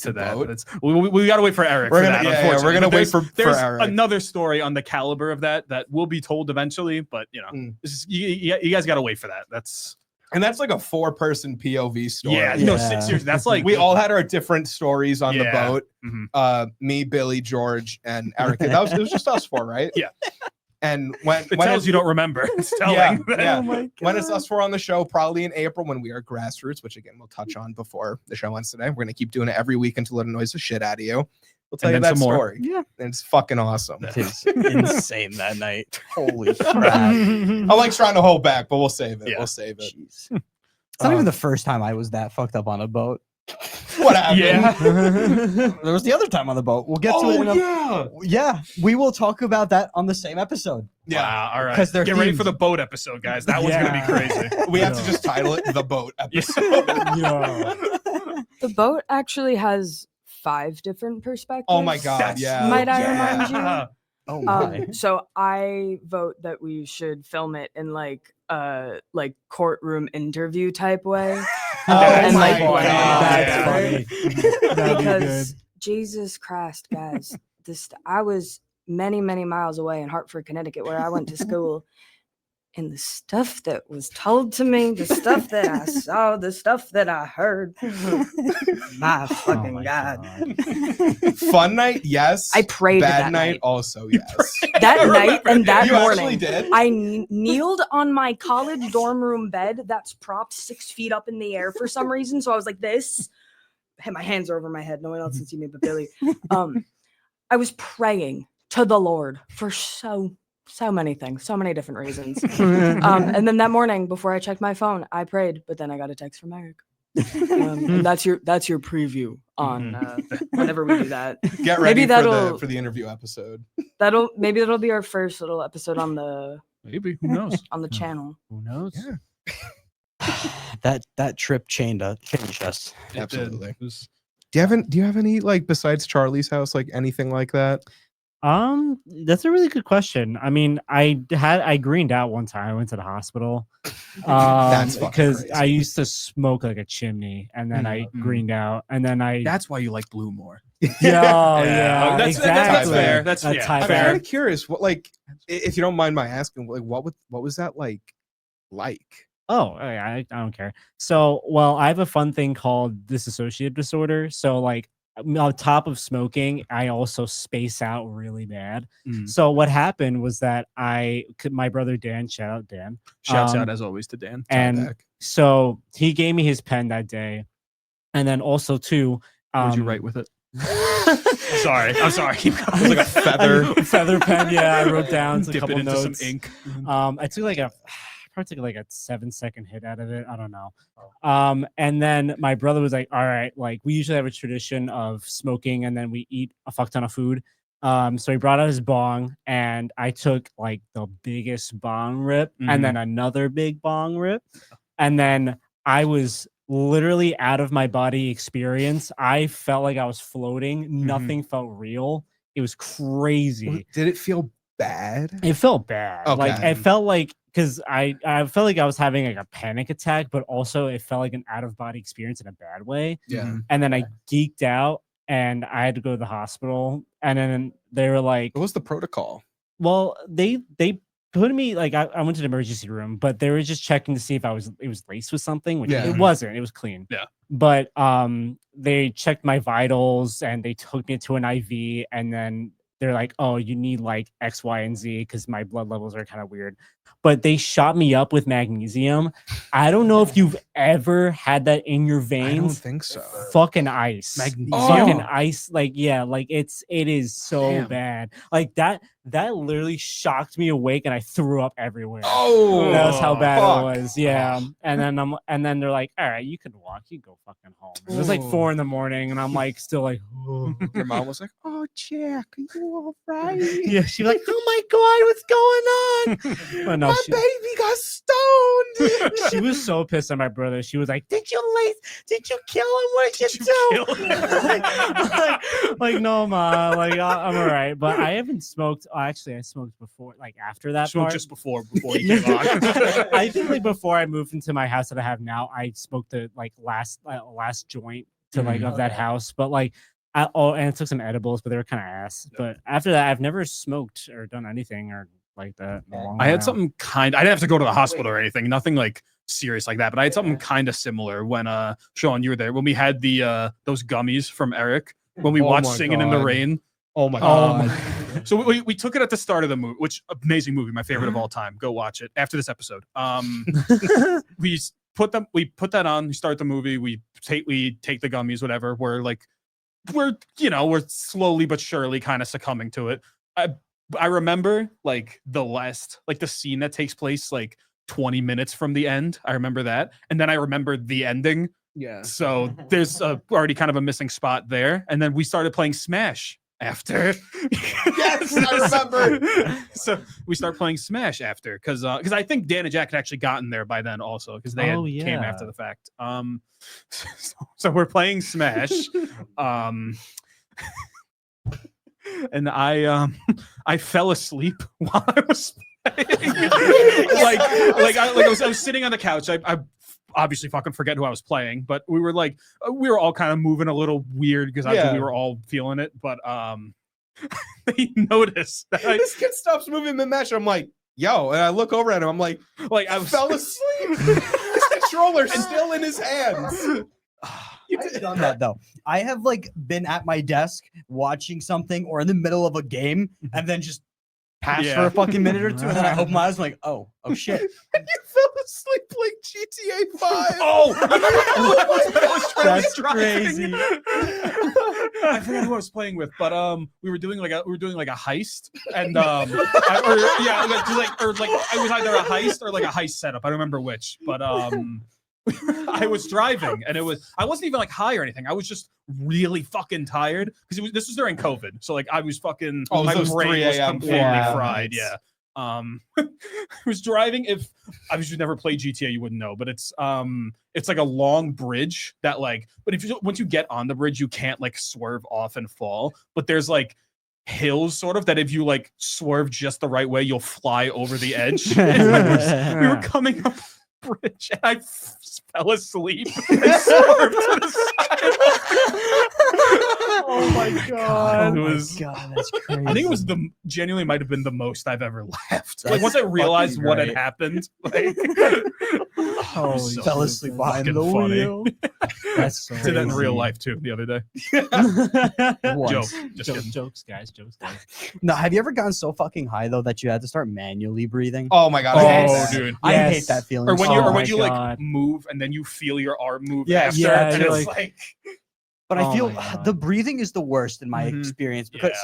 To that. boat? But it's, we got to wait for Eric. We're for gonna- that, yeah, yeah, unfortunately. we're gonna But wait for there's Eric. another story on the caliber of that will be told eventually. But you know, Mm. it's just, you guys got to wait for that. That's And that's like a 4-person POV story. yeah. No, Yeah. seriously, that's like We all had our different stories on the Yeah. boat. Mhm. Me, Billy, George, and Eric. It was just us 4, right? Yeah. And when It tells you don't remember. It's telling. Yeah. Oh my When it's us 4 on the show, probably in April when we are Grassroots, which again we'll touch on before the show ends today. We're gonna keep doing it every week until it annoys the shit out of you. We'll tell And you then that some more. story. Yeah. And it's fucking awesome. It is insane that night. Holy crap. I'm like trying to hold back, but we'll save it. Yeah. We'll save it. Jeez. It's not even the first time I was that fucked up on a boat. What happened? Yeah. There was the other time on the boat. We'll get to it in a yeah. we will talk about that on the same episode. Yeah. Wow. All right. 'Cause they're Get ready themed. for the boat episode, guys. That one's gonna be Yeah. crazy. We have to Yeah. just title it The Boat Yeah. episode. Yeah. The boat actually has 5 different perspectives. Oh my god, yeah. Might I remind you? Oh my. So I vote that we should film it in like courtroom interview type way. Oh my god. That's funny. That'd be Because Jesus Christ, guys, I was many miles away in Hartford, Connecticut, where I went to school. And the stuff that was told to me, the stuff that I saw, the stuff that I heard, my fucking my God. Fun night, yes. I prayed Bad that night, night. also yes. That night and that You morning, actually did? I kneeled on my college dorm room bed that's propped 6 feet up in the air for some reason. So I was like this. My hands are over my head. No one else can see me but Billy. I was praying to the Lord for so many things, so many different reasons. And then that morning, before I checked my phone, I prayed, but then I got a text from Eric. And that's your preview on whenever we do that. Get ready for the interview episode. Maybe that'll be our first little episode on the Maybe, who knows? on the channel. Who knows? Yeah. That trip changed us. Absolutely. It was- Do you have any like besides Charlie's house, like anything like that? That's a really good question. I mean, I greened out one time. I went to the hospital. That's fucking because crazy. I used to smoke like a chimney, and then I greened out, and then I. That's why you like blue more. Yeah, That's exactly. fair. That's That's yeah, high I'm fair. kind of curious. What like, if you don't mind my asking, like, what was that like? Oh, I don't care. So, well, I have a fun thing called dissociative disorder. So, like, on top of smoking, I also space out really bad. Mm. So, what happened was that my brother Dan, shout out Dan, Shouts out as always to Dan. and back. so he gave me his pen that day, and then also too, What'd you write with it? Sorry, I'm sorry. Keep going. It was like a feather pen. Yeah, I wrote down a Dip it couple into notes. some ink. I took probably took like a 7-second hit out of it. I don't know. And then my brother was like, all right, like we usually have a tradition of smoking and then we eat a fuck ton of food. So he brought out his bong and I took like the biggest bong rip and then another big bong rip. And then I was literally out of my body experience. I felt like I was floating. Nothing felt real. It was crazy. Did it feel bad? It felt bad. Like Okay. it felt like because I felt like I was having like a panic attack, but also it felt like an out of body experience in a bad way. Yeah. And then I geeked out and I had to go to the hospital. And then they were like, What was the protocol? well, they put me like I went to the emergency room, but they were just checking to see if it was laced with something, which Yeah. it wasn't. It was clean. Yeah. But they checked my vitals and they took me to an IV and then they're like, oh, you need like X, Y, and Z because my blood levels are kind of weird. But they shot me up with magnesium. I don't know if you've ever had that in your I don't veins. think so. Fucking ice. Magnesium. Fucking ice. Like, yeah, like it is so Damn. bad. Like that literally shocked me awake and I threw up everywhere. Oh, That was how bad fuck. it was. Yeah. And then they're like, all right, you can walk, you go fucking home. It was like Ooh. 4 a.m. and I'm like still like, Your mom was like, "Oh, Jack, are you all right? yeah, she was like, oh my god, what's going on? But no, My baby got stoned." she was so pissed at my brother. She was like, did you kill him? What did you do? like, no, ma, like I'm all right. But I haven't smoked. Oh, actually, I smoked before, like after that Smoked part. just before you came on. I think like before I moved into my house that I have now, I smoked the like last joint to like of that house. But like and I took some edibles, but they were kind of ass. But after that, I've never smoked or done anything or like that. in a long I had while. something I didn't have to go to the hospital or anything, nothing like serious like that, but I had something kind of similar when Sean, you were there when we had the those gummies from Eric when we Oh watched my Singing in the God. Rain. Oh my Um, god. So we took it at the start of the movie, which amazing movie, my favorite of all time. Go watch it after this episode. We put that on, we start the movie, we take the gummies, whatever. We're slowly but surely kind of succumbing to it. I remember like the scene that takes place like 20 minutes from the end. I remember that. And then I remembered the ending. Yeah. So there's already kind of a missing spot there. And then we started playing Smash after. Yes, I remember. So we start playing Smash after, because I think Dan and Jack had actually gotten there by then also, because they Oh, came after yeah. the fact. So we're playing Smash. And I fell asleep while I was playing. I was sitting on the couch. I obviously fucking forget who I was playing, but we were all kind of moving a little weird because we were all feeling it. But they noticed that This kid stops moving mid-match. I'm like, yo, and I look over at him. I'm like I fell asleep. His controller's still in his hands. I've done that though. I have been at my desk watching something or in the middle of a game and then just pass for a fucking minute or two, and then I open my eyes, I'm like, oh shit. And you fell asleep playing GTA 5. Oh, that's crazy. I forgot who I was playing with, but we were doing like a heist, and it was either a heist or like a heist setup. I don't remember which, but I was driving, and I wasn't even high or anything. I was just really fucking tired because this was during COVID, so I was fucking my brain was completely fried. Yeah. I was driving. If you've never played GTA, you wouldn't know, but it's like a long bridge that but once you get on the bridge, you can't swerve off and fall. But there's hills sort of that if you swerve just the right way, you'll fly over the edge. And we were coming up the bridge, and I fell asleep and swerved to the side. Oh my god. That's crazy. I think it was genuinely might have been the most I've ever laughed. That's once I realized what had great. happened, Fell asleep behind the fucking funny. wheel. That's so did that in crazy. real life too the other day. Once. Joke. Jokes, guys. No, have you ever gotten so fucking high though that you had to start manually breathing? Oh my god. Oh, dude. I Yes. hate that feeling. Or when so you much. when you God. move and then you feel your arm move Yeah, after, yeah, and you're it's But Oh I feel my God. the breathing is the worst in my Mhm. experience because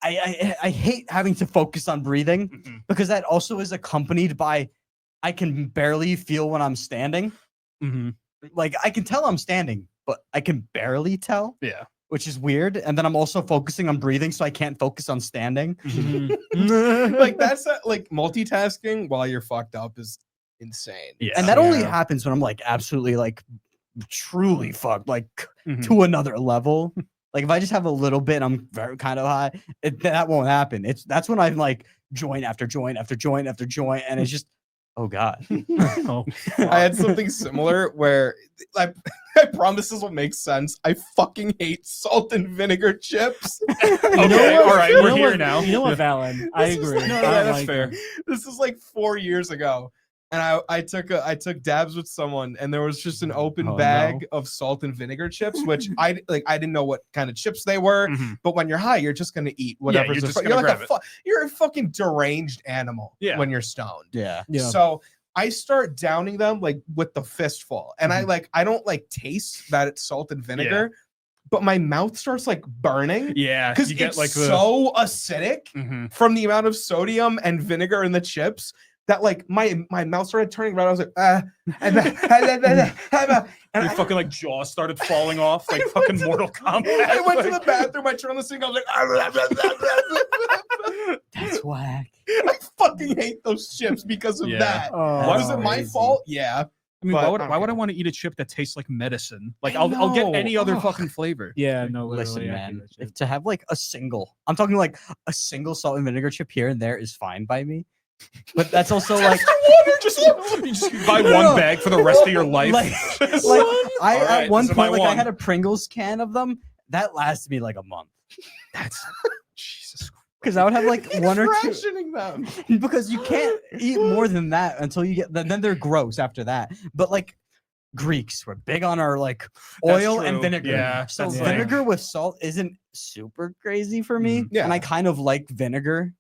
I hate having to focus on breathing Mhm. because that also is accompanied by I can barely feel when I'm standing. Mhm. I can tell I'm standing, but I can barely tell, Yeah. which is weird. And then I'm also focusing on breathing, so I can't focus on standing. That's multitasking while you're fucked up is insane. Yeah. And that only Yeah. happens when I'm absolutely truly fucked, Mhm. to another level. If I just have a little bit, I'm very kind of high. That won't happen. That's when I'm joint after joint after joint after joint, and it's just, oh god. Oh, I had something similar where I promise this will make sense. I fucking hate salt and vinegar chips. okay, all right, we're here what, now. You know what, Valen? I This was agree. like- No, I yeah, don't that's like fair. them. This is 4 years ago. And I took dabs with someone, and there was just an open Oh, bag of salt and vinegar chips, which I didn't know what kind of chips they were. Mhm. But when you're high, you're just gonna eat whatever's you're in just front. gonna You're grab you're a fucking deranged animal Yeah. when you're stoned. Yeah. Yeah. So I start downing them with the fistful, and I don't taste that it's salt and vinegar, but my mouth starts burning Yeah, because you get it's so acidic Mhm. from the amount of sodium and vinegar in the chips that my mouth started turning red. I was like, and Your fucking jaw started falling off like fucking Mortal Kombat. I went to the bathroom. I turned on the sink. I was like, That's whack. I fucking hate those chips because of Yeah. that. Oh, Was it my crazy. fault? Yeah. I mean, But why would I want to eat a chip that tastes like medicine? I'll get any other fucking flavor. Yeah, no, Listen, literally, I hate man, that shit. if to have a single, I'm talking a single salt and vinegar chip here and there is fine by me. But that's also you just buy No, one no. bag for the rest of your life. I All right, at one this is my point I one. had a Pringles can of them that lasted me a month That's Jesus. because I would have one or two rationing them. because you can't eat more than that until you get then they're gross after that. But Greeks were big on our oil and true. vinegar. Yeah, So that's vinegar with salt isn't super crazy for me. Yeah. And I kind of like vinegar.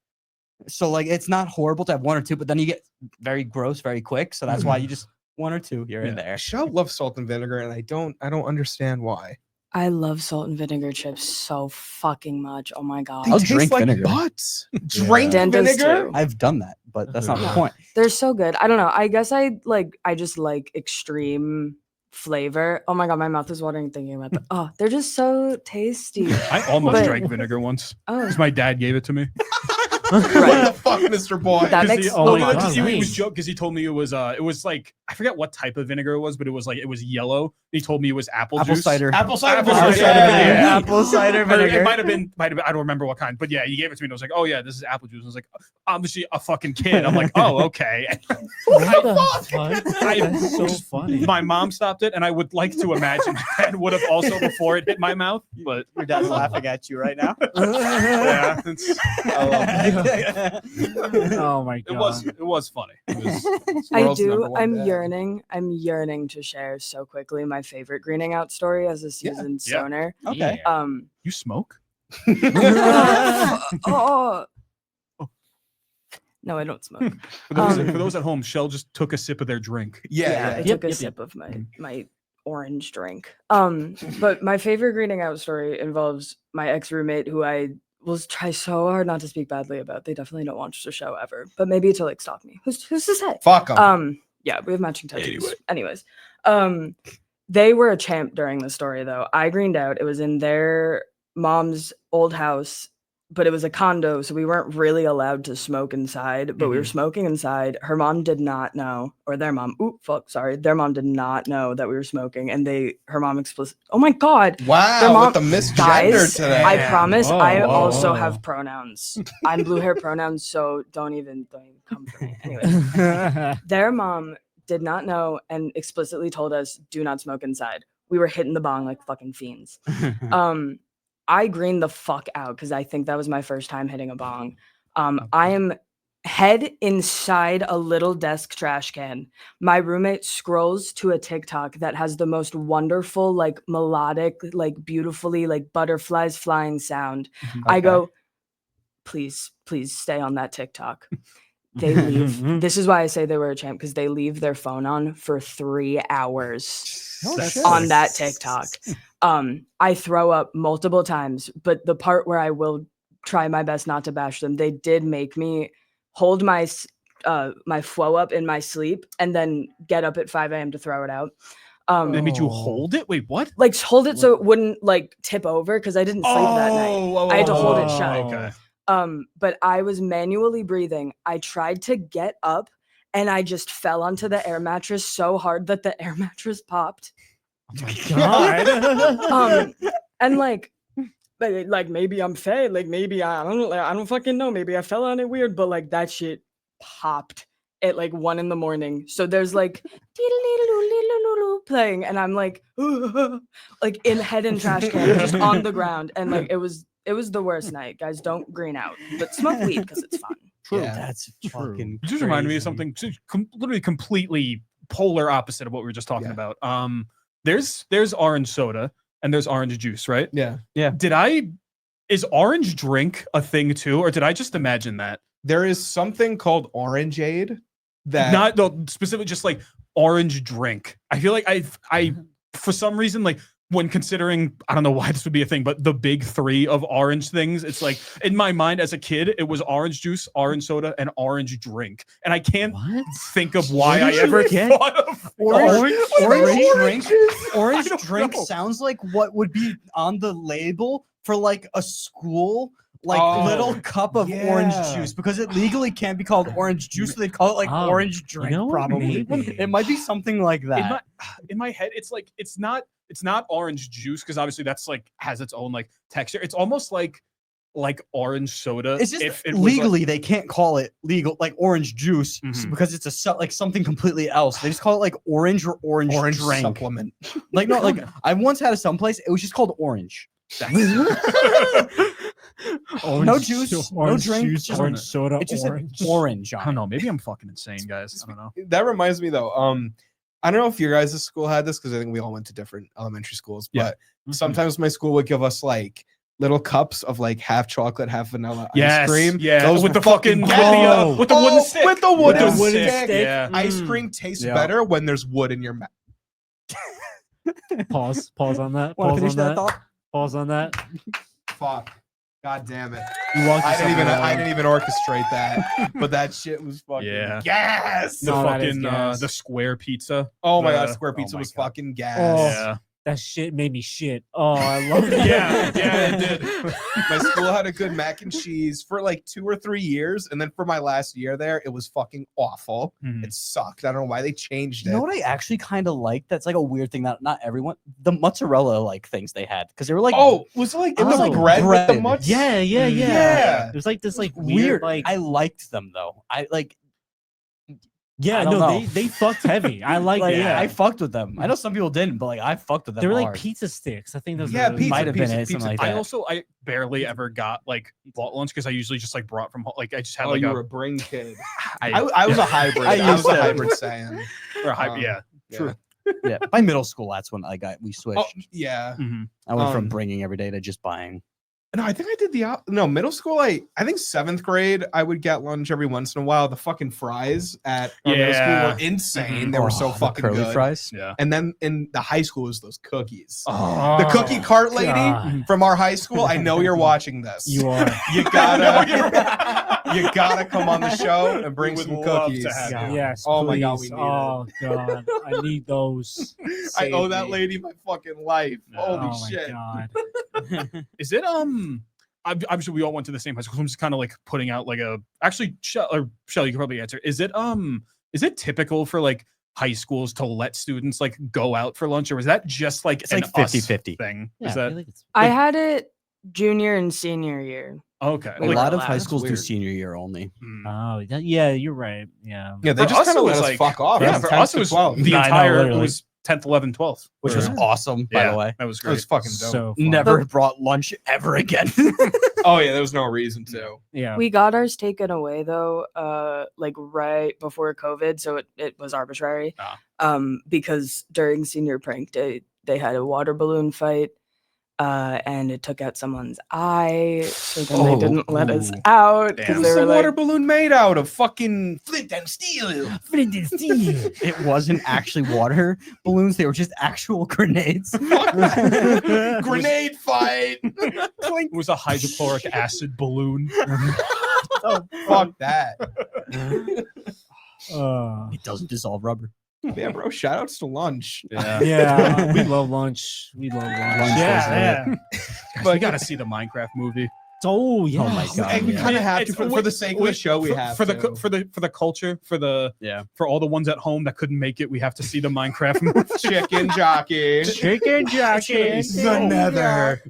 So it's not horrible to have one or two, but then you get very gross very quick. So that's why you just one or two here and there. Michelle loves salt and vinegar, and I don't understand why. I love salt and vinegar chips so fucking much. Oh my god. I'll They drink taste like vinegar. butts. Drink Dan does vinegar. too. I've done that, but that's not the Yeah. point. They're so good. I don't know. I guess I just like extreme flavor. Oh my god, my mouth is watering thinking about that. Oh, they're just so tasty. I almost But- drank vinegar once Oh, because my dad gave it to me. What the fuck, Mr. Boy? That 'Cause makes- he, oh no, my no, God, 'cause he was nice. joke because he told me it was like I forget what type of vinegar it was, but it was yellow. He told me it was apple juice. cider. Apple cider Apple vinegar. cider vinegar, yeah. Apple cider But vinegar. it might have been, I don't remember what kind, but yeah, he gave it to me. And I was like, oh yeah, this is apple juice. I was like, obviously a fucking kid. I'm like, oh okay. What the fuck? That's so funny. My mom stopped it, and I would like to imagine Dad would have also before it hit my mouth, but Your dad's laughing at you right now. yeah, I love that. Oh my god. it was funny. It was, I World's number do. one I'm dad. yearning. I'm yearning to share so quickly my favorite greening out story as a seasoned Yeah. stoner. Okay. you smoke? Oh. No, I don't smoke. For those at home, Shell just took a sip of their drink. Yeah. I Yep, took a yep, sip of my orange drink. But my favorite greening out story involves my ex roommate, who I will try so hard not to speak badly about. They definitely don't watch the show ever, but maybe to like stop me. Who's to say? Fuck 'em. Yeah, we have matching tattoos. Anyways, they were a champ during the story though. I greened out. It was in their mom's old house, but it was a condo, so we weren't really allowed to smoke inside, but we were smoking inside. Her mom did not know, or their mom, their mom did not know that we were smoking, and her mom oh my god, Wow, their mom- with the misgender guys, today. I promise Whoa, I whoa, also whoa. have pronouns. I'm blue hair pronouns, so don't even come for me. Anyway, their mom did not know and explicitly told us, do not smoke inside. We were hitting the bong like fucking fiends. I greened the fuck out because I think that was my first time hitting a bong. I am head inside a little desk trash can. My roommate scrolls to a TikTok that has the most wonderful, like melodic, like beautifully, like butterflies flying sound. I go, please stay on that TikTok. They leave. This is why I say they were a champ, because they leave their phone on for 3 hours on that TikTok. I throw up multiple times, but the part where I will try my best not to bash them, they did make me hold my flow up in my sleep and then get up at 5 a.m. to throw it out. They made you hold it? Wait, what? Like hold it so it wouldn't like tip over because I didn't sleep that night. I had to hold it shut. Okay. But I was manually breathing. I tried to get up and I just fell onto the air mattress so hard that the air mattress popped. Oh my god. And like maybe I'm fed, like maybe I don't fucking know, maybe I fell on it weird, but like that shit popped at like 1 a.m. So there's like playing and I'm like like in head in trash can just on the ground, and like it was the worst night. Guys, don't green out, but smoke weed because it's fun. True. That's fucking. You just reminded me of crazy. something literally completely polar opposite of what we were just talking Yeah. about. There's orange soda and there's orange juice, right? Yeah. Is orange drink a thing too, or did I just imagine that? There is something called Orangeade that Not no, specifically just like orange drink. I feel like I for some reason, like when considering, I don't know why this would be a thing, but the big 3 of orange things, it's like in my mind as a kid, it was orange juice, orange soda, and orange drink. And I can't What? think of why Where I did you ever get thought of Orange drink. Orange I don't drink know. sounds like what would be on the label for like a school Oh, little cup of orange yeah. juice, because it legally can't be called orange juice, so they call it like Oh, orange drink. you know what? Probably Maybe. it might be something like that. in my head, it's like it's not orange juice because obviously that's like has its own like texture. It's almost like orange soda. It's just if it was, legally they can't call it legal like orange juice Mhm. because it's like something completely else. They just call it like orange or orange drink. supplement. Like no, like I once had it someplace. It was just called orange. No juice, no drink, juice, just- orange soda, It just orange. said orange. I On don't it. know. Maybe I'm fucking insane, guys. I don't know. That reminds me though. I don't know if your guys' school had this because I think we all went to different elementary schools, Yeah. but sometimes my school would give us like little cups of like half chocolate, half vanilla Yes, ice cream. yeah, Those with were the fucking ghetto. with the wooden stick. With the wooden With the wooden stick. stick. Yeah. Ice Mm. cream tastes Yeah. better when there's wood in your mouth. Pause on that. Want to Pause finish on that that. thought? Pause on that. Fuck. God damn it. You walked I yourself around. didn't even orchestrate that, but that shit was fucking gas. The No, that is fucking gas. the square pizza. Oh my god, The- square pizza my was God. fucking gas. Oh. Yeah. That shit made me shit. Oh, I love it. Yeah, yeah, it did. My school had a good mac and cheese for like 2 or 3 years, and then for my last year there, it was fucking awful. Mhm. It sucked. I don't know why they changed You it. know what I actually kind of like? That's like a weird thing that not everyone, the mozzarella like things they had, because they were like, Oh, was it like in Oh, the like bread with the bread. mutts? Yeah. Yeah. There's like this like weird. like I liked them though. I like, yeah, I don't no, know. they fucked heavy. I like like that. yeah, I fucked with them. I know some people didn't, but like I fucked with them. They were like hard. pizza sticks. I think those Yeah, are pizza, might have been pizza, it, something pizza. like I that. also I barely ever got like bought lunch because I usually just like brought from home. Like I just had Oh, like you a were a bring kid. I- I was a hybrid. I I was used a to. hybrid Saiyan. or a Um, yeah. True. Yeah, by middle school, that's when we switched. Oh, yeah. Mhm. I went from um, bringing every day to just buying. No, I think I did no middle school. I think 7th grade I would get lunch every once in a while. The fucking fries at our middle school Yeah. were insane. Mhm. They were so the fucking curly good. fries. Yeah. And then in the high school was those cookies. Oh, The cookie cart lady God. from our high school. I know you're watching this. You are. You gotta come on the show and bring We would some love to cookies. have you. Yes. Oh my please. God, we need it. Oh god, I need those. I owe Save that me. lady my fucking life. Yeah. Holy Oh shit. my god. Is it I'm sure we all went to the same high school. So I'm just kind of like putting out like a actually Shelley, you can probably answer. Is it typical for like high schools to let students like go out for lunch, or was that just like It's an like us 50-50. thing? Yeah, Is I that feel like it's- I Like- had it junior and senior year. okay? We A were lot of allowed. high That's schools do weird. senior year only. mm. Oh, yeah, you're right. Yeah. Yeah, they For just us, kind it of was let us like- fuck off. Yeah, from for 10 us to it was 12. the Yeah, I know, entire it literally. was 10th, 11th, 12th, Which was Yeah. awesome, by Yeah, the way. that was It great. was fucking dope. So fun. Never brought lunch ever again. Oh yeah, there was no reason to. Yeah. We got ours taken away though, like right before COVID, so it was arbitrary. Because during senior prank day, they had a water balloon fight, and it took out someone's eye, so then they didn't let us ooh. out Damn. because What's they the were water like, balloon made out of? Fucking flint and steel. It wasn't actually water balloons; they were just actual grenades. Grenade fight. It was a hydrochloric acid balloon. Fuck that. It doesn't dissolve rubber. Yeah, bro. Shout outs to lunch. Yeah. Yeah, we love lunch. We love lunch. Lunch Yeah, was yeah. But you got to see the Minecraft movie. Oh yeah. Oh my God, And we yeah. kind of have to It's- for the sake of the show. We have for to. the culture for the Yeah. for all the ones at home that couldn't make it. We have to see the Minecraft movie. chicken jockey. Chicken jockey. The nether.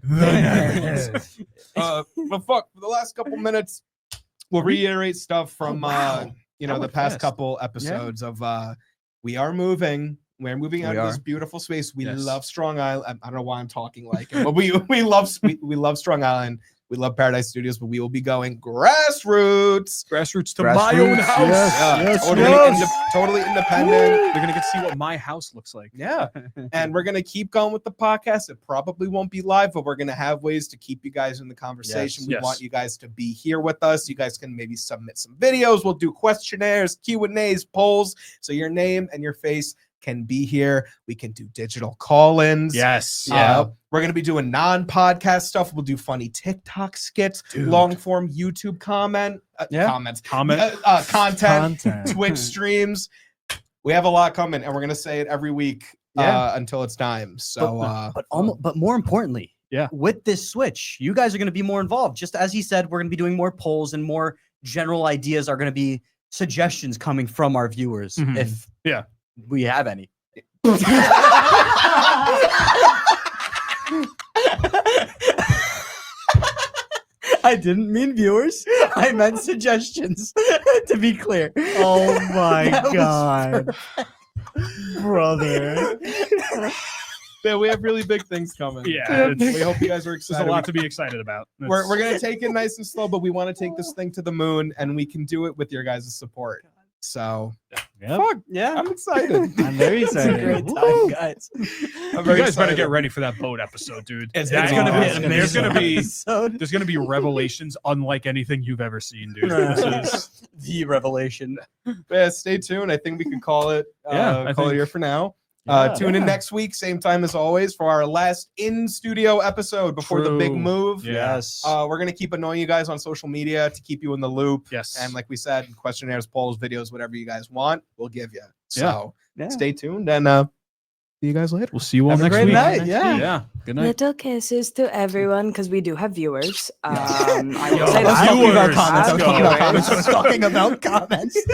But fuck, for the last couple minutes, we'll reiterate stuff from wow. the That past went fast. couple episodes of we are moving. We're moving out We of this are. beautiful space. We Yes. love Strong Island. I don't know why I'm talking like it, but we love Strong Island. We love Paradise Studios, but we will be going grassroots. Grassroots to my own Grassroots, house. yes. Yeah, totally independent. They're gonna get to see what my house looks like. Yeah. And we're going to keep going with the podcast. It probably won't be live, but we're going to have ways to keep you guys in the conversation. Yes, We yes. want you guys to be here with us. You guys can maybe submit some videos. We'll do questionnaires, Q&As, polls. So your name and your face can be here. We can do digital call-ins. Yes. We're going to be doing non-podcast stuff. We'll do funny TikTok skits, Dude. long-form YouTube comments, Comment. content, Content. Twitch streams. We have a lot coming, and we're gonna say it every week until it's time. So, But more importantly, Yeah. with this switch, you guys are going to be more involved. Just as he said, we're going to be doing more polls and more general ideas are going to be suggestions coming from our viewers, Mhm. if Yeah. we have any. I didn't mean viewers. I meant suggestions. To be clear. Oh my That was god, brother. yeah, we have really big things coming. Yeah, we hope you guys are There's excited. a lot to be excited about. We're gonna take it nice and slow, but we want to take this thing to the moon, and we can do it with your guys' support. So, Yep. fuck, Yeah. I'm excited. I'm very It's a excited. great Woo. time, guys. I'm You very guys better excited. get ready for that boat episode, dude. It's That's gonna be there's an gonna amazing be episode. there's gonna be revelations unlike anything you've ever seen, dude. This is The revelation. Yeah, stay tuned. I think we can call it. Yeah, I call it think- here for now. Tune in next week, same time as always, for our last in-studio episode before the big True. move. Yeah. Yes. We're going to keep annoying you guys on social media to keep you in the loop. Yes. And like we said, questionnaires, polls, videos, whatever you guys want, we'll give you. So Yeah. stay tuned and see you guys later. We'll see you all Have a next great week. night. Yeah. Yeah. Good night. Little kisses to everyone because we do have viewers. Yes. I will Yo, say I was that. talking about Viewers. comments. I was Let's talking go. about comments. I was talking about comments.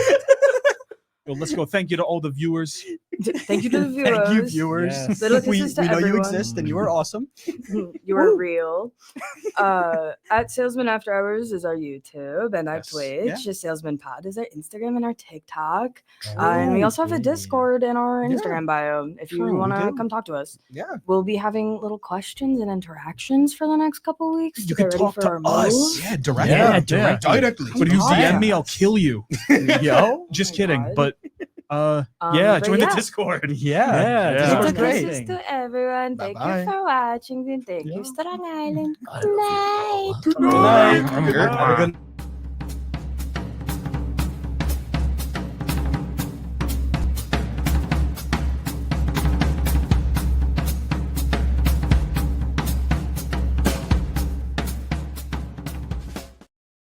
Yo, let's go. Thank you to all the viewers. Thank you to the viewers. Thank you, viewers. Yes. Little We kisses to know you everyone. exist and you are awesome. You are real. At Salesman After Hours is our YouTube and our Yes. Twitch. The Salesman Pod is our Instagram and our TikTok. And we also have a Discord in our Yeah. Instagram bio if you True, we want to do. come talk to us. Yeah. We'll be having little questions and interactions for the next couple weeks. You to can get ready talk for to our us. move. Yeah, directly. Yeah, directly. But if you Oh, DM yeah. me, I'll kill you. Yo. Just my kidding. God. But yeah, but join yeah. the Discord. Yeah. Yeah, Yeah. Discord's Little great. kisses to everyone. Thank Bye-bye. you for watching and thank you, Strong Island. I Good love night. you. Good night. I'm Good good. night. Have a good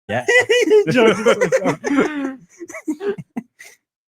Yeah.